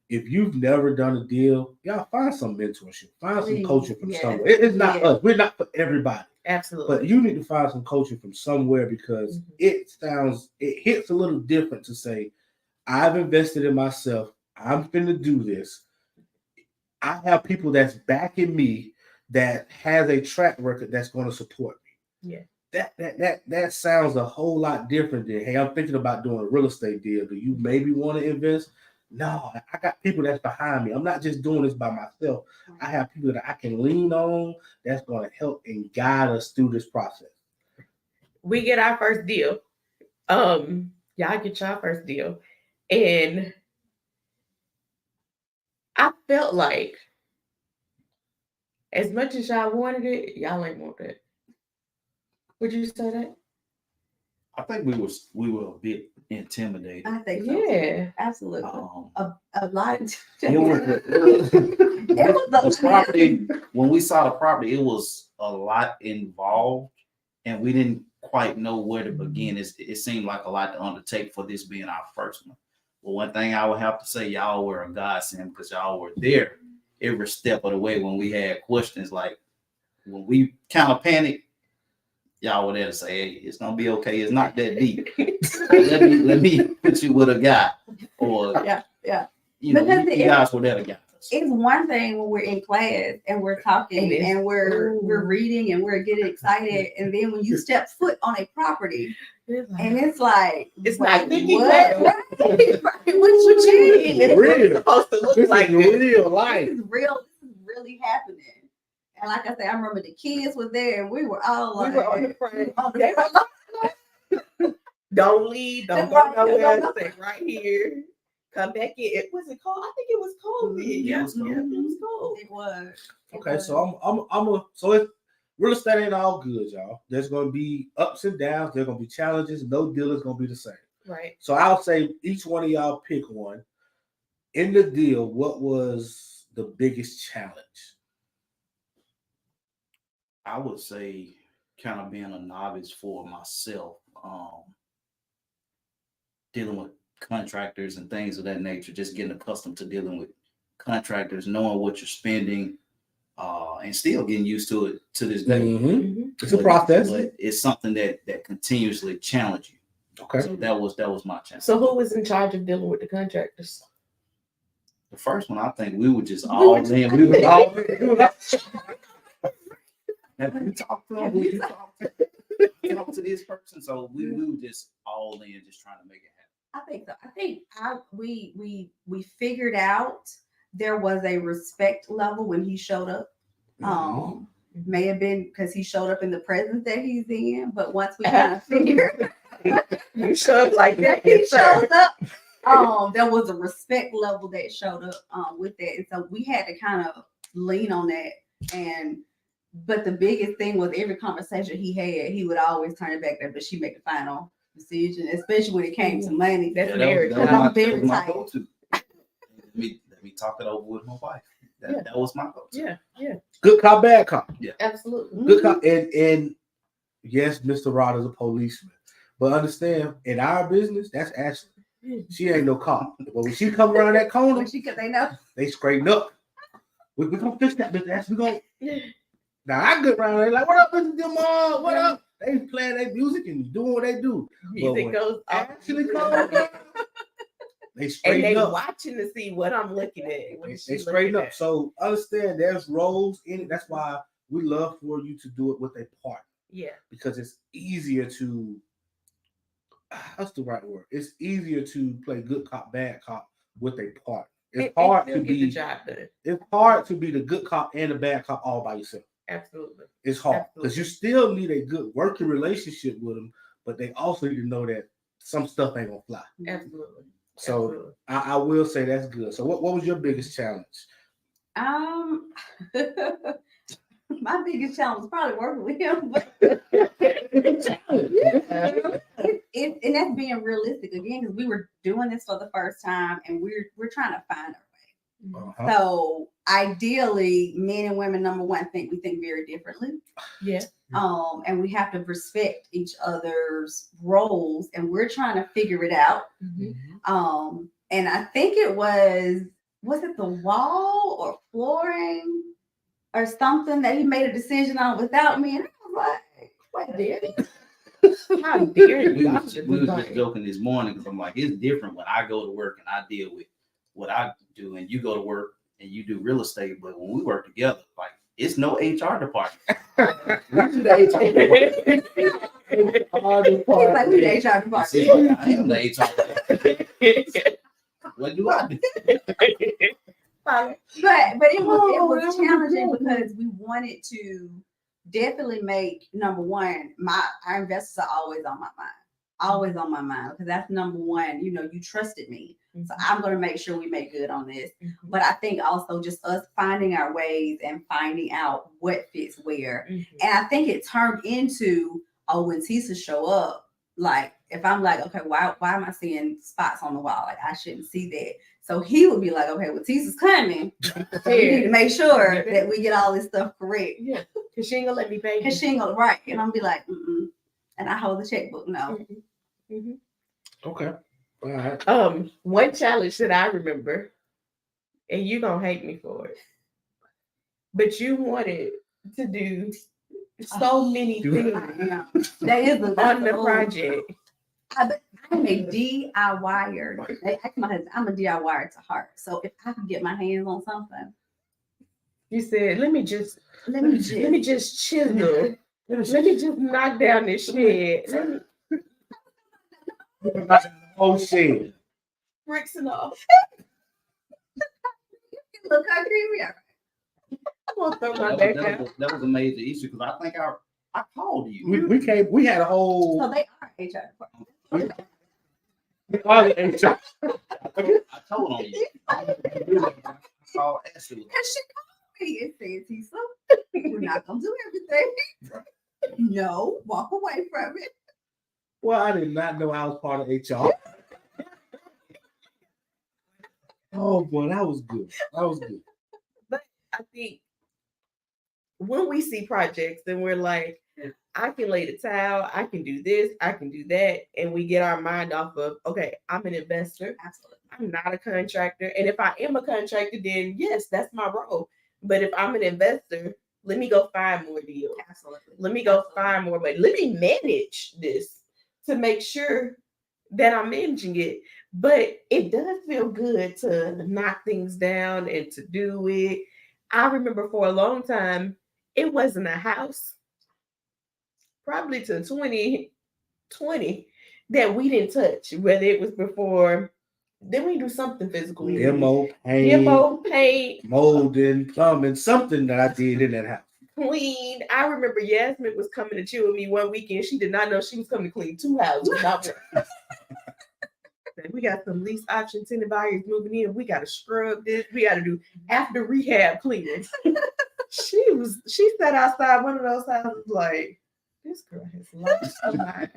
if you've never done a deal, y'all find some mentorship, find some coaching from somewhere. It's not us. We're not for everybody. Absolutely. But you need to find some coaching from somewhere, because it hits a little different to say, I've invested in myself. I'm finna do this. I have people that's backing me that has a track record that's going to support me. Yeah. That sounds a whole lot different than, hey, I'm thinking about doing a real estate deal. Do you maybe want to invest? No, I got people that's behind me. I'm not just doing this by myself. I have people that I can lean on that's going to help and guide us through this process. We get our first deal. Y'all get your first deal. And I felt like, as much as y'all wanted it, y'all ain't want it. Would you say that? I think we were a bit intimidated. I think so. Yeah. Absolutely. A lot. The property, when we saw the property, it was a lot involved, and we didn't quite know where to begin. It seemed like a lot to undertake for this being our first one. But one thing I would have to say, y'all were a godsend, because y'all were there every step of the way when we had questions. Like, when we kind of panicked, y'all were there to say, hey, it's gonna be okay. It's not that deep. let me put you with a guy. Or you know, you guys were there to guide us. It's one thing when we're in class and we're talking and we're reading and we're getting excited, and then when you step foot on a property and it's like, it's not thinking what? What you mean? It's Real. supposed to look This like is real life. This is real. This is really happening. And like I said, I remember the kids were there and we were all like, we were on the front. on the front. Don't leave. Don't go nowhere. Stay right here. Come back in. Was it cold? I think it was cold. Yeah, it was cold. It was cold. It was. Okay, so so real estate ain't all good, y'all. There's gonna be ups and downs. There's gonna be challenges. No deal is gonna be the same. Right. So I'll say each one of y'all pick one. In the deal, what was the biggest challenge? I would say kind of being a novice for myself, dealing with contractors and things of that nature, just getting accustomed to dealing with contractors, knowing what you're spending, and still getting used to it to this day. It's a process. But it's something that continuously challenges you. Okay. So that was my challenge. So who was in charge of dealing with the contractors? The first one, I think we were just all in. We were all in. We talked to them. We talked to this person. So we were just all in, just trying to make it happen. I think so. I think we figured out there was a respect level when he showed up. May have been because he showed up in the presence that he's in, but once we kind of figured you showed up like that, he showed up. There was a respect level that showed up with that, and so we had to kind of lean on that. But the biggest thing was every conversation he had, he would always turn it back there, but she make the final decision, especially when it came to money. That's that very was my go-to. Let me talk it over with my wife. That was my go-to. Yeah. Good cop, bad cop. Yeah, absolutely. Good cop, and yes, Mr. Rod is a policeman, but understand, in our business, that's Ashley. She ain't no cop, but when she come around that corner, they know they straighten up. We gonna fix that, Mr. Ashley. We gonna. Now I get around there like, what up, Mr. Demar? What up? They playing their music and doing what they do. Music goes actually comes down, they straighten and they up. Watching to see what I'm looking at. They straighten up. So understand there's roles in it. That's why we love for you to do it with a partner. Yeah. Because it's easier to, what's the right word? It's easier to play good cop, bad cop with a partner. It's hard to be the job done. It's hard to be the good cop and the bad cop all by yourself. Absolutely. It's hard because you still need a good working relationship with them, but they also need to know that some stuff ain't gonna fly. Absolutely. So I will say that's good. So what was your biggest challenge? My biggest challenge was probably working with him, but and that's being realistic again, because we were doing this for the first time and we're trying to find our way. Uh-huh. So ideally, men and women, number one, we think very differently. Yeah. And we have to respect each other's roles, and we're trying to figure it out. And I think it was it the wall or flooring or something that he made a decision on without me? And I was like, wait a minute. How dare you? We was just joking this morning because I'm like, it's different when I go to work and I deal with what I do, and you go to work and you do real estate. But when we work together, like, it's no HR department. We do the HR department. He's like, we the HR department. See, I am the HR department. What do I do? But it was challenging because we wanted to definitely make, number one, our investors are always on my mind, because that's number one. You know, you trusted me, so I'm going to make sure we make good on this. But I think also just us finding our ways and finding out what fits where. And I think it turned into, when Tisa show up, like, if I'm like, okay, why am I seeing spots on the wall? Like, I shouldn't see that. So he would be like, okay, well, Tisa's coming. So we need to make sure that we get all this stuff correct. Yeah, because she ain't gonna let me pay. Because she ain't gonna, right. And I'm be like, and I hold the checkbook. No. Okay. All right. One challenge that I remember, and you gonna hate me for it, but you wanted to do so many things That is on the project. I'm a DIYer. I'm a DIYer to heart. So if I could get my hands on something, you said, let me just chisel. Let me just knock down this shed. Oh shit. Bricks and all. Look how green we are. I'm gonna throw my back out. That was a major issue because I think I called you. We had a whole. So they are HR department. We are the HR. I told on you. I called Ashley. Because she called me and said, Tisa, we're not gonna do everything. No, walk away from it. Well, I did not know I was part of HR. Oh boy, that was good. But I think when we see projects and we're like, I can lay the towel, I can do this, I can do that, and we get our mind off of, okay, I'm an investor. Absolutely. I'm not a contractor. And if I am a contractor, then yes, that's my role. But if I'm an investor, let me go find more deals. Absolutely. Let me go find more money. Let me manage this to make sure that I'm managing it. But it does feel good to knock things down and to do it. I remember for a long time, it wasn't a house, probably to 2020, that we didn't touch, whether it was before. Then we do something physical. Demo, paint, Mauldin, plumbing, something that I did in that house. Clean. I remember Yasmin was coming to chill with me one weekend. She did not know she was coming to clean 2 houses. We got some lease option tenant buyers moving in. We got to scrub this. We got to do after rehab cleaning. She sat outside one of those houses like, this girl has lost her mind.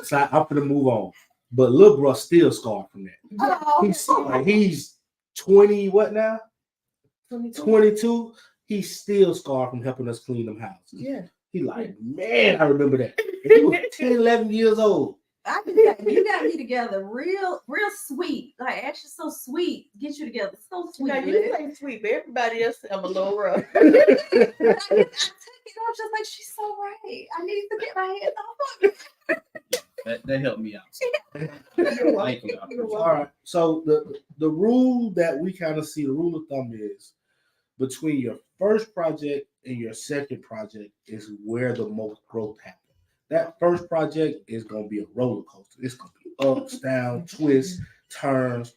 So I'm gonna move on. But Lil Bro still scarred from that. Oh. He's 20, what now? 22. 22. He's still scarred from helping us clean them houses. Yeah. He like, man, I remember that. And he was 10, 11 years old. I can say, you got me together real sweet. Like, actually so sweet. Get you together. So sweet. Now you say sweet, but everybody else have a little rough. I took it. I was just like, she's so right. I need to get my hands off of it. That helped me out. Thank you. All right. So the rule that we kind of see, the rule of thumb is between your first project and your second project is where the most growth happens. That first project is going to be a roller coaster. It's going to be ups, downs, twists, turns.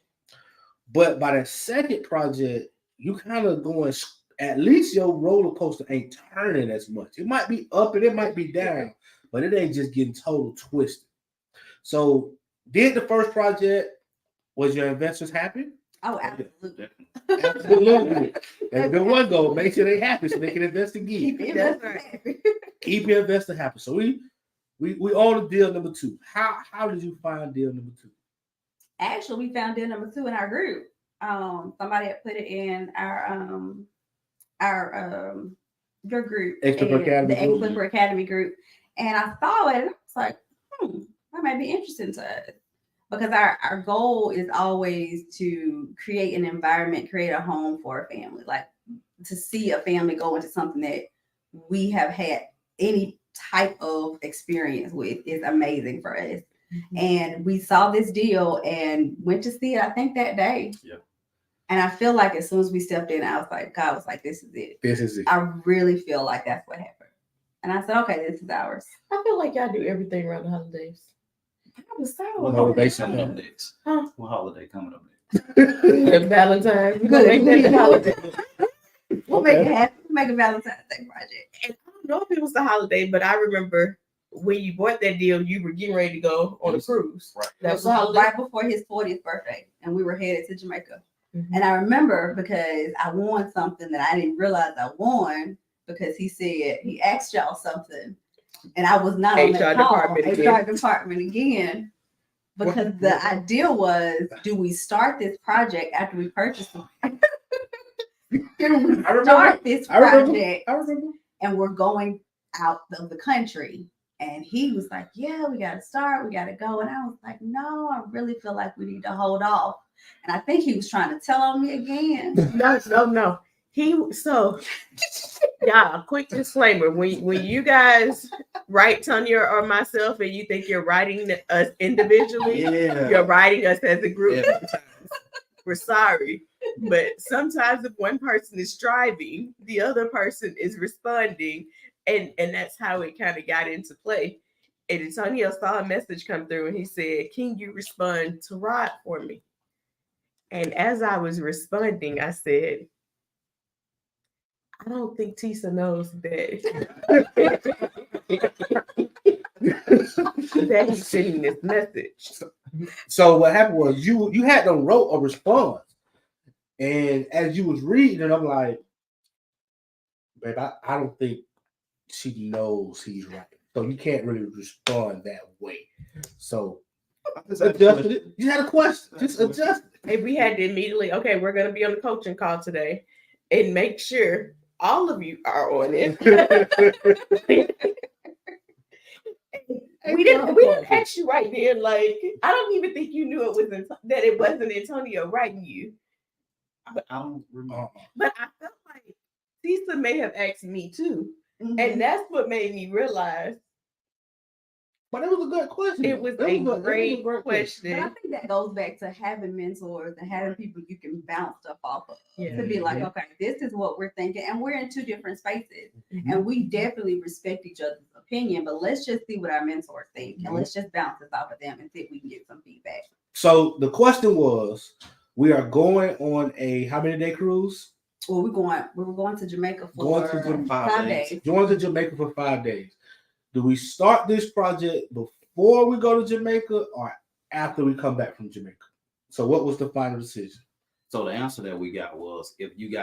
But by that second project, you kind of going, at least your roller coaster ain't turning as much. It might be up and it might be down, but it ain't just getting total twisted. So did the first project, was your investors happy? Oh, absolutely. Absolutely. That's been one goal. Make sure they happy so they can invest again. Keep your investor happy. Keep your investor happy. So we own deal number 2. How did you find deal number 2? Actually, we found deal number 2 in our group. somebody had put it in your group, Extra for Academy the group. Extra for Academy group, and I saw it and I was like, that might be interesting to us. Because our goal is always to create an environment, create a home for a family. Like to see a family go into something that we have had any type of experience with is amazing for us. Mm-hmm. And we saw this deal and went to see it, I think that day. Yeah. And I feel like as soon as we stepped in, I was like, God was like, this is it. This is it. I really feel like that's what happened. And I said, okay, this is ours. I feel like y'all do everything around the holidays. What holiday coming up next? Huh? What holiday coming up next? Valentine's. Good. Make that holiday. We'll make it happen. We'll make a Valentine's Day project. And I don't know if it was the holiday, but I remember when you bought that deal, you were getting ready to go on a cruise. Right. That was the holiday. Right before his 40th birthday, and we were headed to Jamaica. Mm-hmm. And I remember because I won something that I didn't realize I won because he said he asked y'all something, and I was not on that HR department again. Because the idea was, do we start this project after we purchase it? Can we start this project? I remember. And we're going out of the country. And he was like, yeah, we got to start. We got to go. And I was like, no, I really feel like we need to hold off. And I think he was trying to tell on me again. No. Yeah, quick disclaimer. When you guys write Tanya or myself and you think you're writing us individually, you're writing us as a group. Yeah. We're sorry. But sometimes if one person is driving, the other person is responding. And that's how it kind of got into play. And Antonio saw a message come through and he said, can you respond to Rod for me? And as I was responding, I said, I don't think Tisa knows that that he's sending this message. So what happened was you had to wrote a response. And as you was reading it, I'm like, babe, I don't think she knows he's right. So you can't really respond that way. So adjusted it. You had a question. Just adjust it. And we had to immediately, okay, we're going to be on the coaching call today and make sure all of you are on it. we didn't ask you right there. Like, I don't even think you knew that it wasn't Antonio writing you. But I don't remember. But I felt like Tisa may have asked me too. Mm-hmm. And that's what made me realize. But it was a good question. It was a great question. But I think that goes back to having mentors and having people you can bounce stuff off of. Yeah. To be like, okay, this is what we're thinking. And we're in two different spaces. Mm-hmm. And we definitely respect each other's opinion. But let's just see what our mentors think. Mm-hmm. And let's just bounce this off of them and see if we can get some feedback. So the question was, we are going on a how many day cruise? Well, we were going to Jamaica for 5 days. Going to Jamaica for 5 days. Do we start this project before we go to Jamaica or after we come back from Jamaica? So what was the final decision? So the answer that we got was if you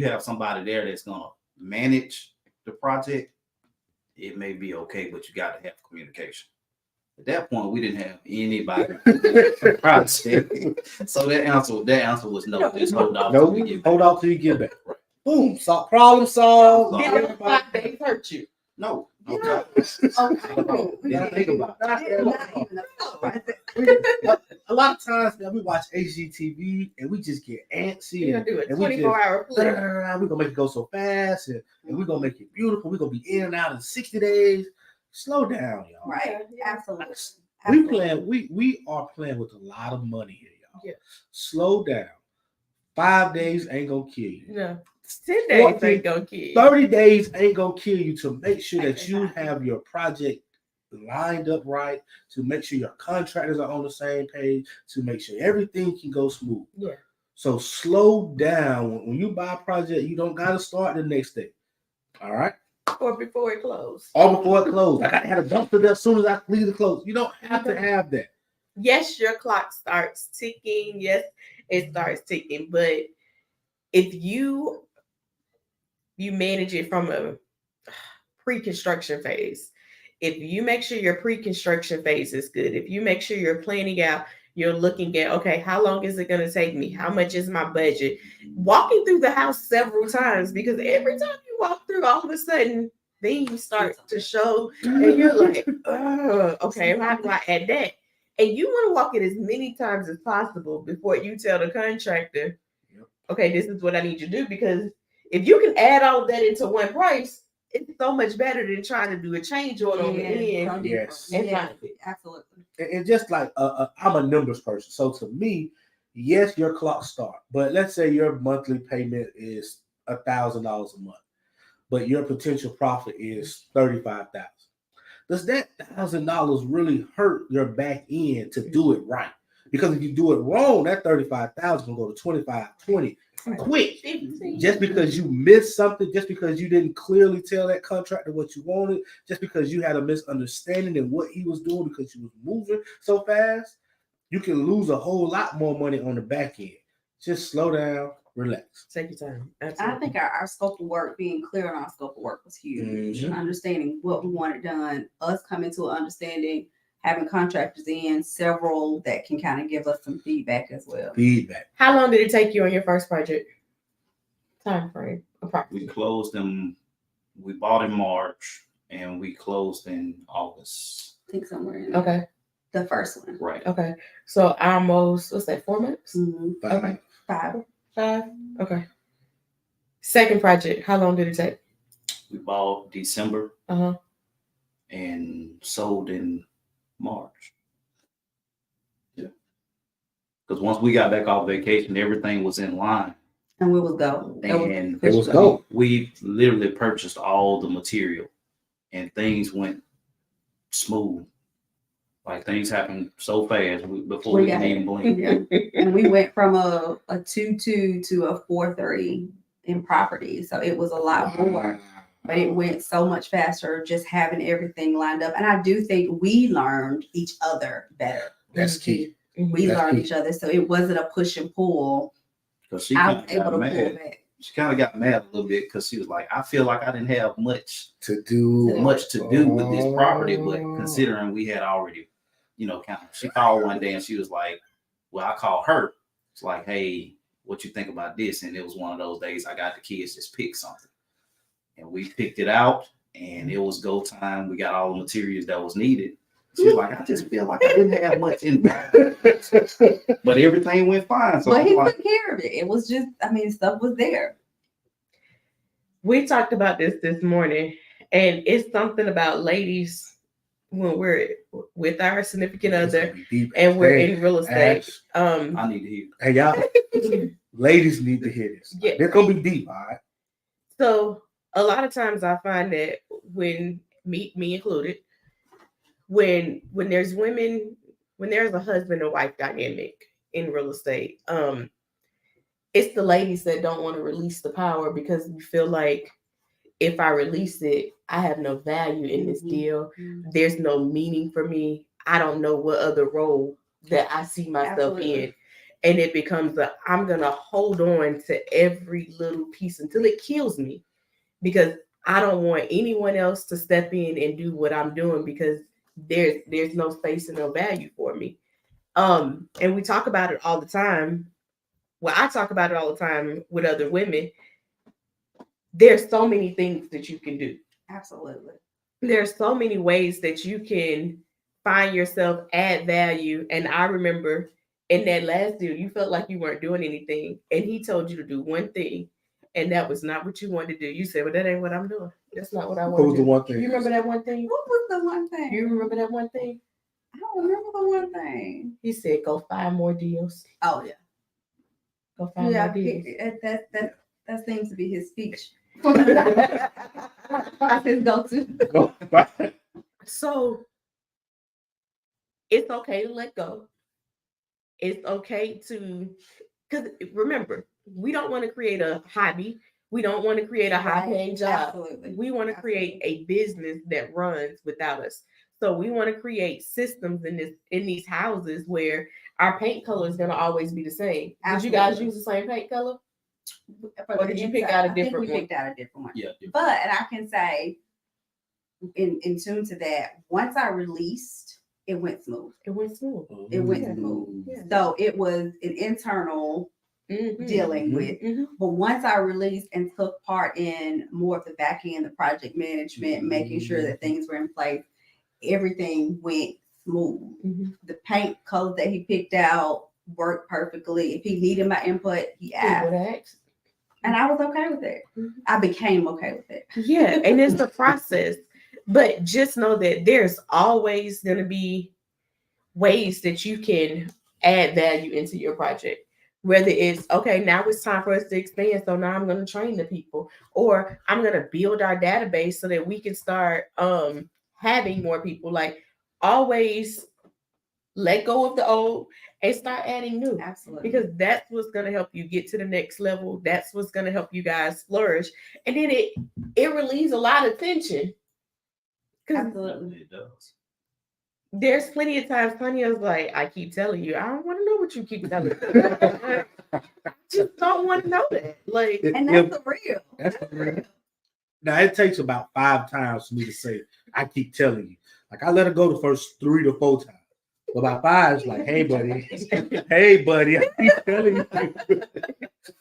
have somebody there that's gonna manage the project, it may be okay, but you got to have communication. At that point, we didn't have anybody project. So that answer was no. Just hold off. No, hold off till you get back. Right. Boom. Problem solved. Did the 5 days hurt you? No. Okay. Yeah, think about it. A lot of times now we watch HGTV and we just get antsy. You're gonna do it 24-hour flip. We're gonna make it go so fast and we're gonna make it beautiful. We're gonna be in and out in 60 days. Slow down, y'all. Right. Absolutely. We are playing with a lot of money here, y'all. Yeah. Slow down. 5 days ain't gonna kill you. No. 10 days ain't gonna kill you. 30 days ain't gonna kill you to make sure that you have your project lined up right, to make sure your contractors are on the same page, to make sure everything can go smooth. Yeah. So slow down. When you buy a project, you don't gotta start the next day. All right. Or before it closed. Or before it closed. I gotta have a dumpster there as soon as I leave the close. You don't have to have that. Yes, your clock starts ticking. Yes, it starts ticking. But if you manage it from a pre-construction phase, if you make sure your pre-construction phase is good, if you make sure you're planning out You're looking at, okay, how long is it going to take me? How much is my budget? Walking through the house several times, because every time you walk through, all of a sudden, then you start to show, and you're like, oh, okay, how do I add that? And you want to walk it as many times as possible before you tell the contractor, okay, this is what I need you to do. Because if you can add all of that into one price, it's so much better than trying to do a change order on the end. Yes. And Yeah, find it. absolutely. And just like I'm a numbers person, so to me, yes, your clock start. But let's say your monthly payment is $1,000 a month, but your potential profit is $35,000. Does that $1,000 really hurt your back end to do it right? Because if you do it wrong, that 35,000 will go to 25, 20 quick. Just because you missed something, just because you didn't clearly tell that contractor what you wanted, just because you had a misunderstanding in what he was doing because you was moving so fast, you can lose a whole lot more money on the back end. Just slow down, relax. Take your time. I think our scope of work, being clear on our scope of work was huge. Mhm. Understanding what we wanted done, us coming to an understanding, having contractors in, several that can kind of give us some feedback as well. Feedback. How long did it take you on your first project? Time frame, We approximately. closed them. We bought in March and we closed in August. I think somewhere in Okay, the first one. Right. okay. So almost, what's that, 4 months? Mhm. Okay. 5. 5? Okay. Second project, how long did it take? We bought December Uh-huh. and sold in March. Yeah. Because once we got back off vacation, everything was in line. And we will go. And It was go. we literally purchased all the material and things went smooth. Like things happened so fast before we got could even blink. Yeah. And we went from a 2.2 to a 4.3 in property. So it was a lot more. But it went so much faster just having everything lined up. And I do think we learned each other better. That's key. We That's learned key. each other. So it wasn't a push and pull. Because she I kind was of able got to pull mad. back. She kind of got mad a little bit because she was like, I feel like I didn't have much To do with this property, but considering we had already, kind of, she called one day and she was like, well, I called her. It's like, hey, what you think about this? And it was one of those days I got the kids just pick something. And we picked it out and it was go time. We got all the materials that was needed. She was like, I just feel like I didn't have much in there. But everything went fine. So But he like, took care of it. It was just, stuff was there. We talked about this morning, and it's something about ladies when we're with our significant other and we're in real estate. I need to hear. Hey, y'all, ladies need to hear this. Yeah. They're going to be deep, all right? So a lot of times I find that when me included, when there's women, when there's a husband and wife dynamic in real estate, it's the ladies that don't want to release the power because we feel like if I release it, I have no value in this deal. There's no meaning for me. I don't know what other role that I see myself in. And it becomes I'm going to hold on to every little piece until it kills me because I don't want anyone else to step in and do what I'm doing because there's no space and no value for me. And we talk about it all the time. Well, I talk about it all the time with other women. There's so many things that you can do. Absolutely. There's so many ways that you can find yourself, add value. And I remember in that last deal, you felt like you weren't doing anything. And he told you to do one thing. And that was not what you wanted to do. You said, well, that ain't what I'm doing. That's not what I want to do. What was the one thing? You remember that one thing? What was the one thing? You remember that one thing? I don't remember the one thing. He said, go find more deals. Oh, yeah. Go find more deals. That seems to be his speech. That's his go-to. So it's okay to let go. It's okay to, because remember, we don't want to create a hobby. We don't want to create a high-paying job. Absolutely. We want to create a business that runs without us. So we want to create systems in these houses where our paint color is going to always be the same. Did you guys use the same paint color? Or did you pick out a different one? We picked out a different one. Yeah. But, and I can say, in tune to that, once I released it went smooth. It went smooth. It went Yeah. smooth. Yeah. So it was an internal dealing with. But once I released and took part in more of the back end, the project management, making sure that things were in place, everything went smooth. The paint colors that he picked out worked perfectly. If he needed my input, he asked. And I was okay with it. I became okay with it. Yeah, and it's a process. But just know that there's always going to be ways that you can add value into your project. Whether it's, okay, now it's time for us to expand. So now I'm going to train the people. Or I'm going to build our database so that we can start having more people. Like, always let go of the old and start adding new. Absolutely. Because that's what's going to help you get to the next level. That's what's going to help you guys flourish. And then it relieves a lot of tension. Absolutely. It does. There's plenty of times Tanya's like, I keep telling you, I don't want to know what you keep telling me. I just don't want to know that. Like, And that's the real. That's the real. Now it takes about 5 times for me to say, I keep telling you. Like I let her go the first 3 to 4 times. But by 5, it's like, hey buddy, I keep telling you.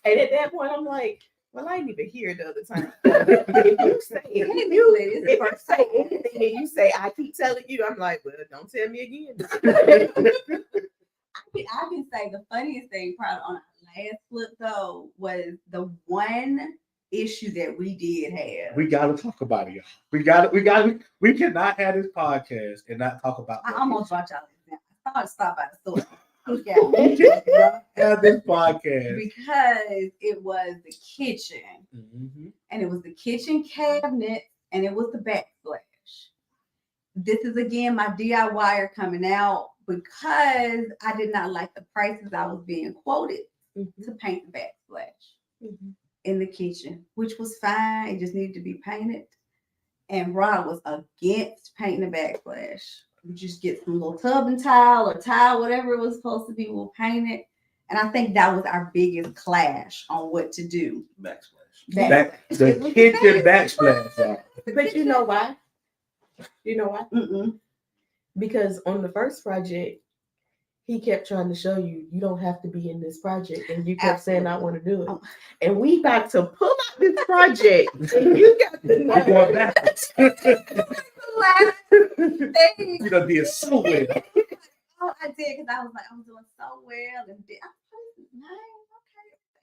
And at that point, I'm like, well, I didn't even hear it the other time. If you say anything and you say, I keep telling you, I'm like, well, don't tell me again. I can say the funniest thing probably on our last flip though was the one issue that we did have. We gotta talk about it, y'all. We cannot have this podcast and not talk about I almost brought y'all this. I thought to stop by the store. We cannot have this podcast Because it was the kitchen. And it was the kitchen cabinet and it was the backsplash. This is again my DIYer coming out because I did not like the prices I was being quoted to paint the backsplash in the kitchen, which was fine. It just needed to be painted. And Rod was against painting the backsplash. We just get some little tub and tile or tile, whatever it was supposed to be, we'll paint it. And I think that was our biggest clash on what to do. Backsplash. The kitchen backsplash. But you know why? You know why? Mm-mm. Because on the first project, he kept trying to show you, you don't have to be in this project. And you kept saying, I want to do it. And we got to pull out this project. And you got to know. I'm going backwards. Thing. You done did so well. Oh, I did because I was like, I'm doing so well. And okay,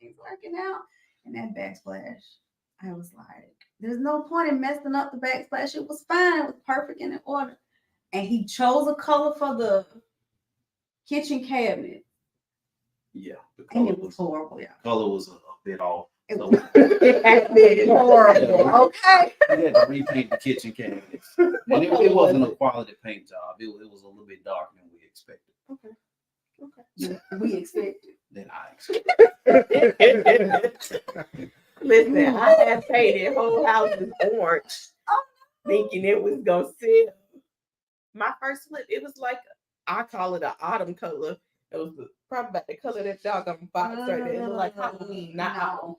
things working out. And that backsplash, I was like, there's no point in messing up the backsplash. It was fine. It was perfect and in order. And he chose a color for the kitchen cabinet. Yeah. And it was horrible, yeah. Color was a bit off. It So was horrible. Okay. we had to repaint the kitchen cabinets. And it wasn't a quality paint job. It was a little bit darker than we expected. Okay. We expected. Than I expected. Listen, I had painted whole houses orange, thinking it was going to sell. My first flip, it was like, I call it an autumn color. It was probably about the color of that doggone box right there. It looked like Halloween, not autumn.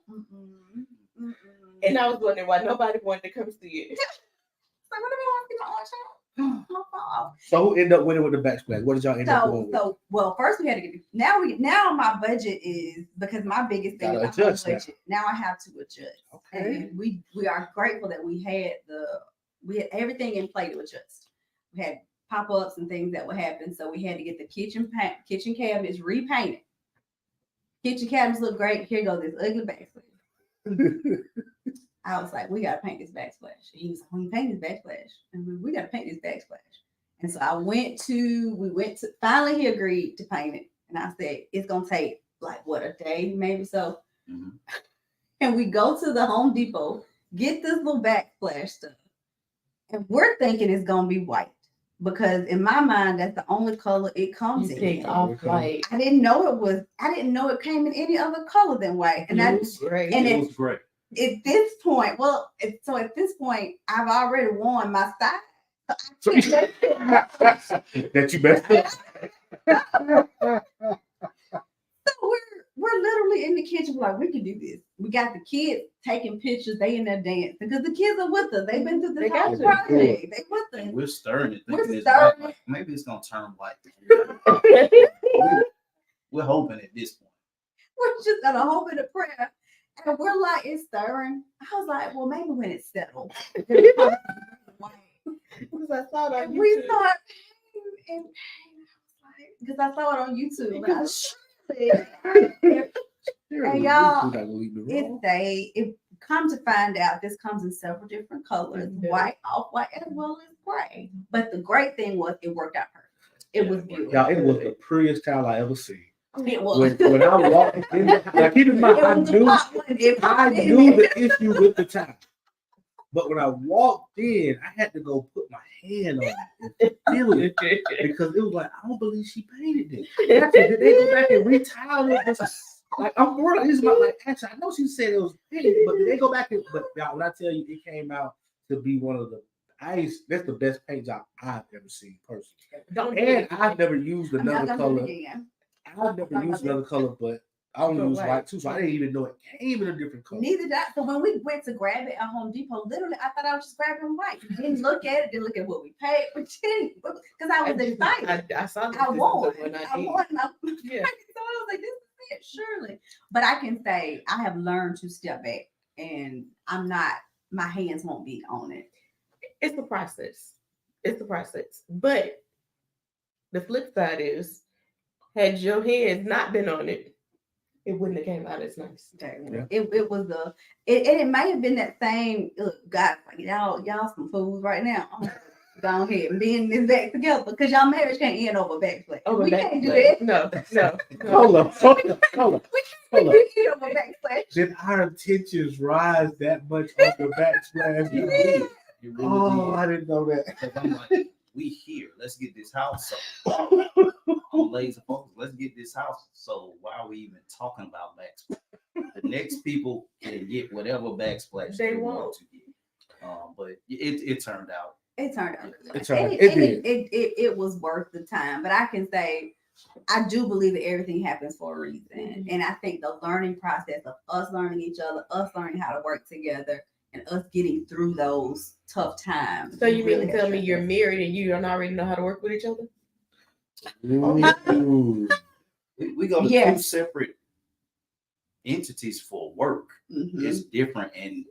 And I was wondering why nobody wanted to come see it. Like, what do we want to get on our So who ended up winning with the backsplash? What did y'all end up doing? Well, first we had to get now my budget is because my biggest thing is my budget. Now I have to adjust. Okay. And we are grateful that we had everything in play to adjust. We had pop-ups and things that would happen. So we had to get the kitchen cabinets repainted. Kitchen cabinets look great. Here goes this ugly backsplash. I was like, we gotta paint this backsplash. He was like, we paint this backsplash. And we gotta paint this backsplash. And so we went to finally he agreed to paint it. And I said, it's gonna take like what, a day, maybe so. And we go to the Home Depot, get this little backsplash stuff. And we're thinking it's gonna be white. Because in my mind, that's the only color it comes in. Off white. I didn't know it came in any other color than white. And It was great. And it was great. At this point, I've already worn my style. So that you messed up. So we're literally in the kitchen, like, we can do this. We got the kids taking pictures, they in there dancing because the kids are with us. They've been through this whole project. They with us. And we're stirring it, We're thinking it's stirring like, maybe it's gonna turn white. We're hoping at this point. We're just gonna hope in a prayer. And we're like, it's stirring. I was like, well, maybe when it's settled. Because I saw it on And we YouTube. thought, and because I saw it on YouTube. And I was and y'all, it come to find out, this comes in several different colors, white, off-white, as well as gray. But the great thing was it worked out perfect. It was beautiful. Y'all, it was the prettiest towel I ever seen. It was. When I walked in, like, keep in mind, I knew the issue with the towel. But when I walked in, I had to go put my hand on it and feel it because it was like, I don't believe she painted this. Did they go back and retile it? Like, I'm more this is my, like, actually, I know she said it was painted, but did they go back and, but y'all, when I tell you it came out to be one of the that's the best paint job I've ever seen personally. And I've never used another color. I've never used another color, but I only use white too, so I didn't even know it came in a different color. Neither did I. So when we went to grab it at Home Depot, literally, I thought I was just grabbing white. Didn't look at it. Didn't look at what we paid for it. Because I was excited. I saw I won. I won. Yeah. So I was like, this is it, surely. But I can say I have learned to step back, and my hands won't be on it. It's the process. It's the process. But the flip side is, had your hands not been on it, it wouldn't have came out as nice. Yeah. It was it may have been that same. Look, God, y'all some fools right now. Go ahead and bend this back together because y'all marriage can't end over backslash. We can't do that. No. Hold up. We can't end over backslash. Did our intentions rise that much on the backsplash? Yeah. You really did. I didn't know that. Because I'm like, we here. Let's get this house sold. I'm lazy focused. Let's get this house sold. Why are we even talking about backsplash? The next people can get whatever backsplash they want to get. But it turned out. It turned out It good. It was worth the time. But I can say, I do believe that everything happens for a reason. And I think the learning process of us learning each other, us learning how to work together, and us getting through those tough times. So you mean to tell me you're married and you don't already know how to work with each other? We go to two separate entities for work. Mm-hmm. It's different and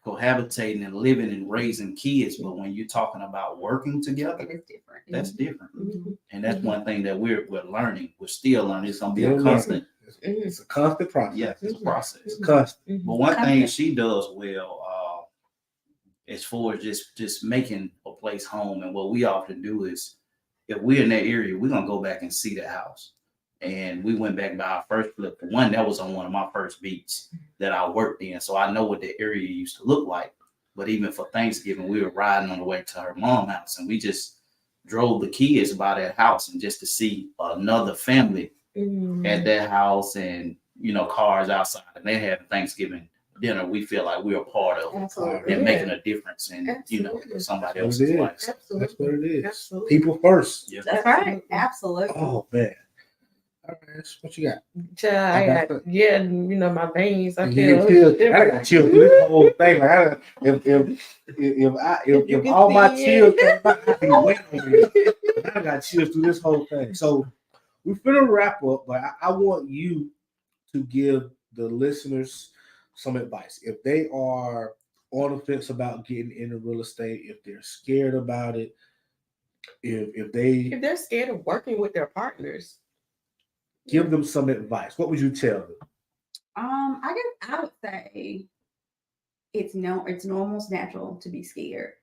cohabitating and living and raising kids. But when you're talking about working together, it's different. that's different. Mm-hmm. And that's one thing that we're learning. We're still learning. It's gonna be a constant. It's a constant process. Yes, it's a process. It's constant. But one thing she does well, as far as just making a place home, and what we often do is, if we're in that area, we're gonna go back and see the house. And we went back by our first flip. For one, that was on one of my first beats that I worked in, so I know what the area used to look like. But even for Thanksgiving, we were riding on the way to her mom's house, and we just drove the kids by that house, and just to see another family at that house, and cars outside, and they had Thanksgiving dinner. We feel like we're a part of it and making a difference in somebody else's life. Absolutely. That's what it is. Absolutely. People first. Yeah. That's right. Absolutely. Oh man. All right, what you got? Child, my veins. I I feel. got chills through this whole thing. Like, if all my chills came out, I'd be waiting on you. I got chills through this whole thing. So we're gonna wrap up, but I want you to give the listeners some advice. If they are on the fence about getting into real estate, if they're scared about it, if they're scared of working with their partners, give them some advice. What would you tell them? I guess I would say it's almost natural to be scared.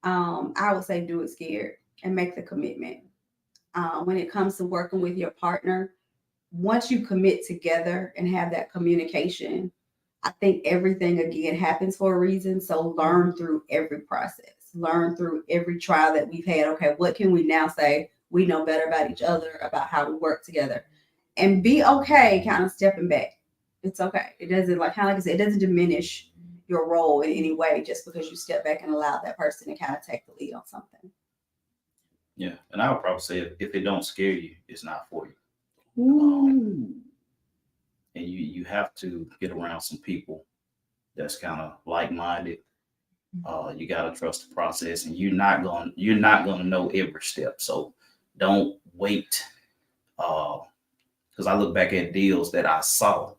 I would say do it scared and make the commitment. When it comes to working with your partner, once you commit together and have that communication, I think everything again happens for a reason. So learn through every process, learn through every trial that we've had. Okay, what can we now say? We know better about each other, about how we work together, and be okay kind of stepping back. It's okay. It doesn't, like I said, it doesn't diminish your role in any way just because you step back and allow that person to kind of take the lead on something. Yeah, and I would probably say if it don't scare you, it's not for you. and you have to get around some people that's kind of like-minded. You gotta trust the process, and you're not gonna know every step. So don't wait. Because I look back at deals that I saw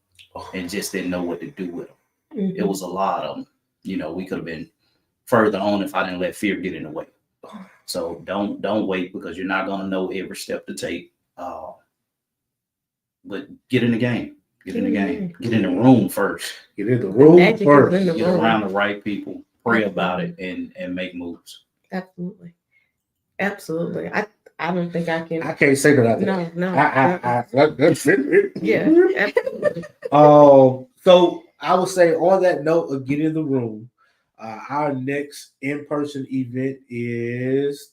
and just didn't know what to do with them. Mhm. It was a lot of them. We could have been further on if I didn't let fear get in the way. So don't wait, because you're not gonna know every step to take. But get in the game. Get in the game. Get in the room first. Get in the room Magic is first. in the Get room. around the right people. Pray about Absolutely. it and make moves. Absolutely. Absolutely. I don't think I can. I can't say that. No. That's it. Yeah. Absolutely. So I would say on that note of getting in the room, our next in-person event is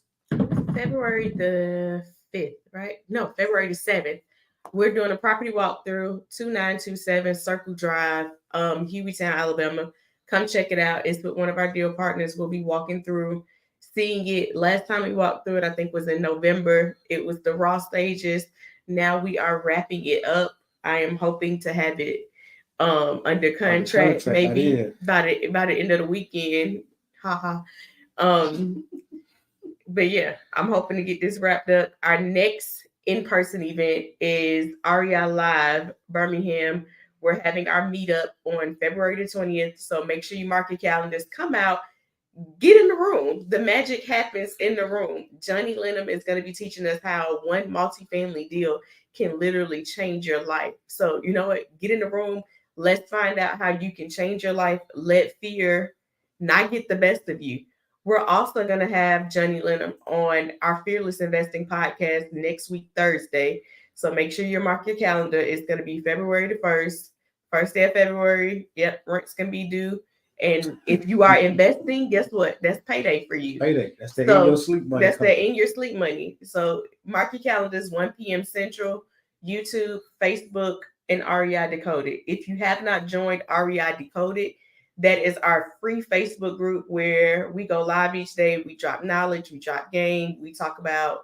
February the 5th, right? No, February the 7th. We're doing a property walkthrough, 2927 Circle Drive, Hueytown, Alabama. Come check it out. It's with one of our deal partners. We'll be walking through, seeing it. Last time we walked through it, I think was in November. It was the raw stages. Now we are wrapping it up. I am hoping to have it under contract maybe by the end of the weekend. Haha. But yeah, I'm hoping to get this wrapped up. Our next in-person event is REI Live Birmingham. We're having our meetup on February the 20th. So make sure you mark your calendars. Come out, get in the room. The magic happens in the room. Johnny Lenham is going to be teaching us how one multifamily deal can literally change your life. So you know what? Get in the room. Let's find out how you can change your life. Let fear not get the best of you. We're also going to have Johnny Lenham on our Fearless Investing podcast next week, Thursday. So make sure you mark your calendar. It's going to be February the 1st, first day of February. Yep, rent's going to be due. And if you are investing, guess what? That's payday for you. payday. That's the in your sleep money. That's the in your sleep money. So mark your calendars, 1 p.m. Central, YouTube, Facebook, and REI Decoded. If you have not joined REI Decoded, that is our free Facebook group where we go live each day. We drop knowledge, we drop game, we talk about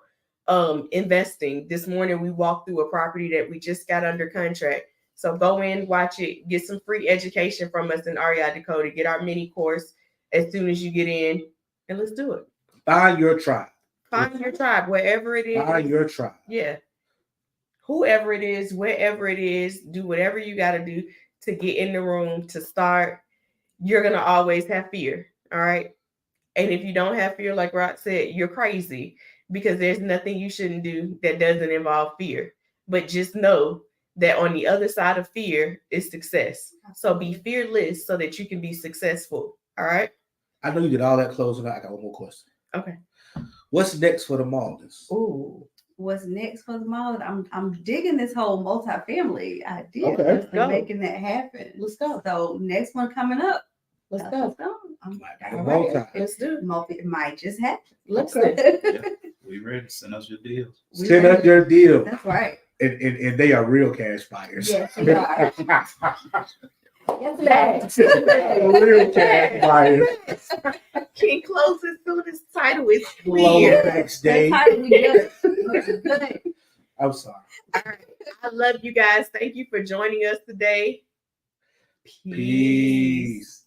investing. This morning we walked through a property that we just got under contract. So go in, watch it, get some free education from us in REI Decoded, get our mini course as soon as you get in, and let's do it. Find your tribe. Find your tribe, wherever it is. Find your tribe. Yeah. Whoever it is, wherever it is, do whatever you got to do to get in the room, to start. You're going to always have fear. All right. And if you don't have fear, like Rod said, you're crazy, because there's nothing you shouldn't do that doesn't involve fear. But just know that on the other side of fear is success. So be fearless so that you can be successful. All right. I know you did all that closing. I got one more question. Okay. What's next for the Mauldins? Ooh. What's next for the mall? I'm digging this whole multifamily idea. Okay. And making that happen. Let's go. So next one coming up. Let's go. All right. Let's do it. Might just happen. Let's Okay. do Yeah, we ready. Send us your deals. Send us your deal. That's right. And they are real cash buyers. Yes, we are. Yes, Real cash buyers. Can close as soon as title is Low clear. tax day. That's how we do it. I'm sorry. All right. I love you guys. Thank you for joining us today. Peace.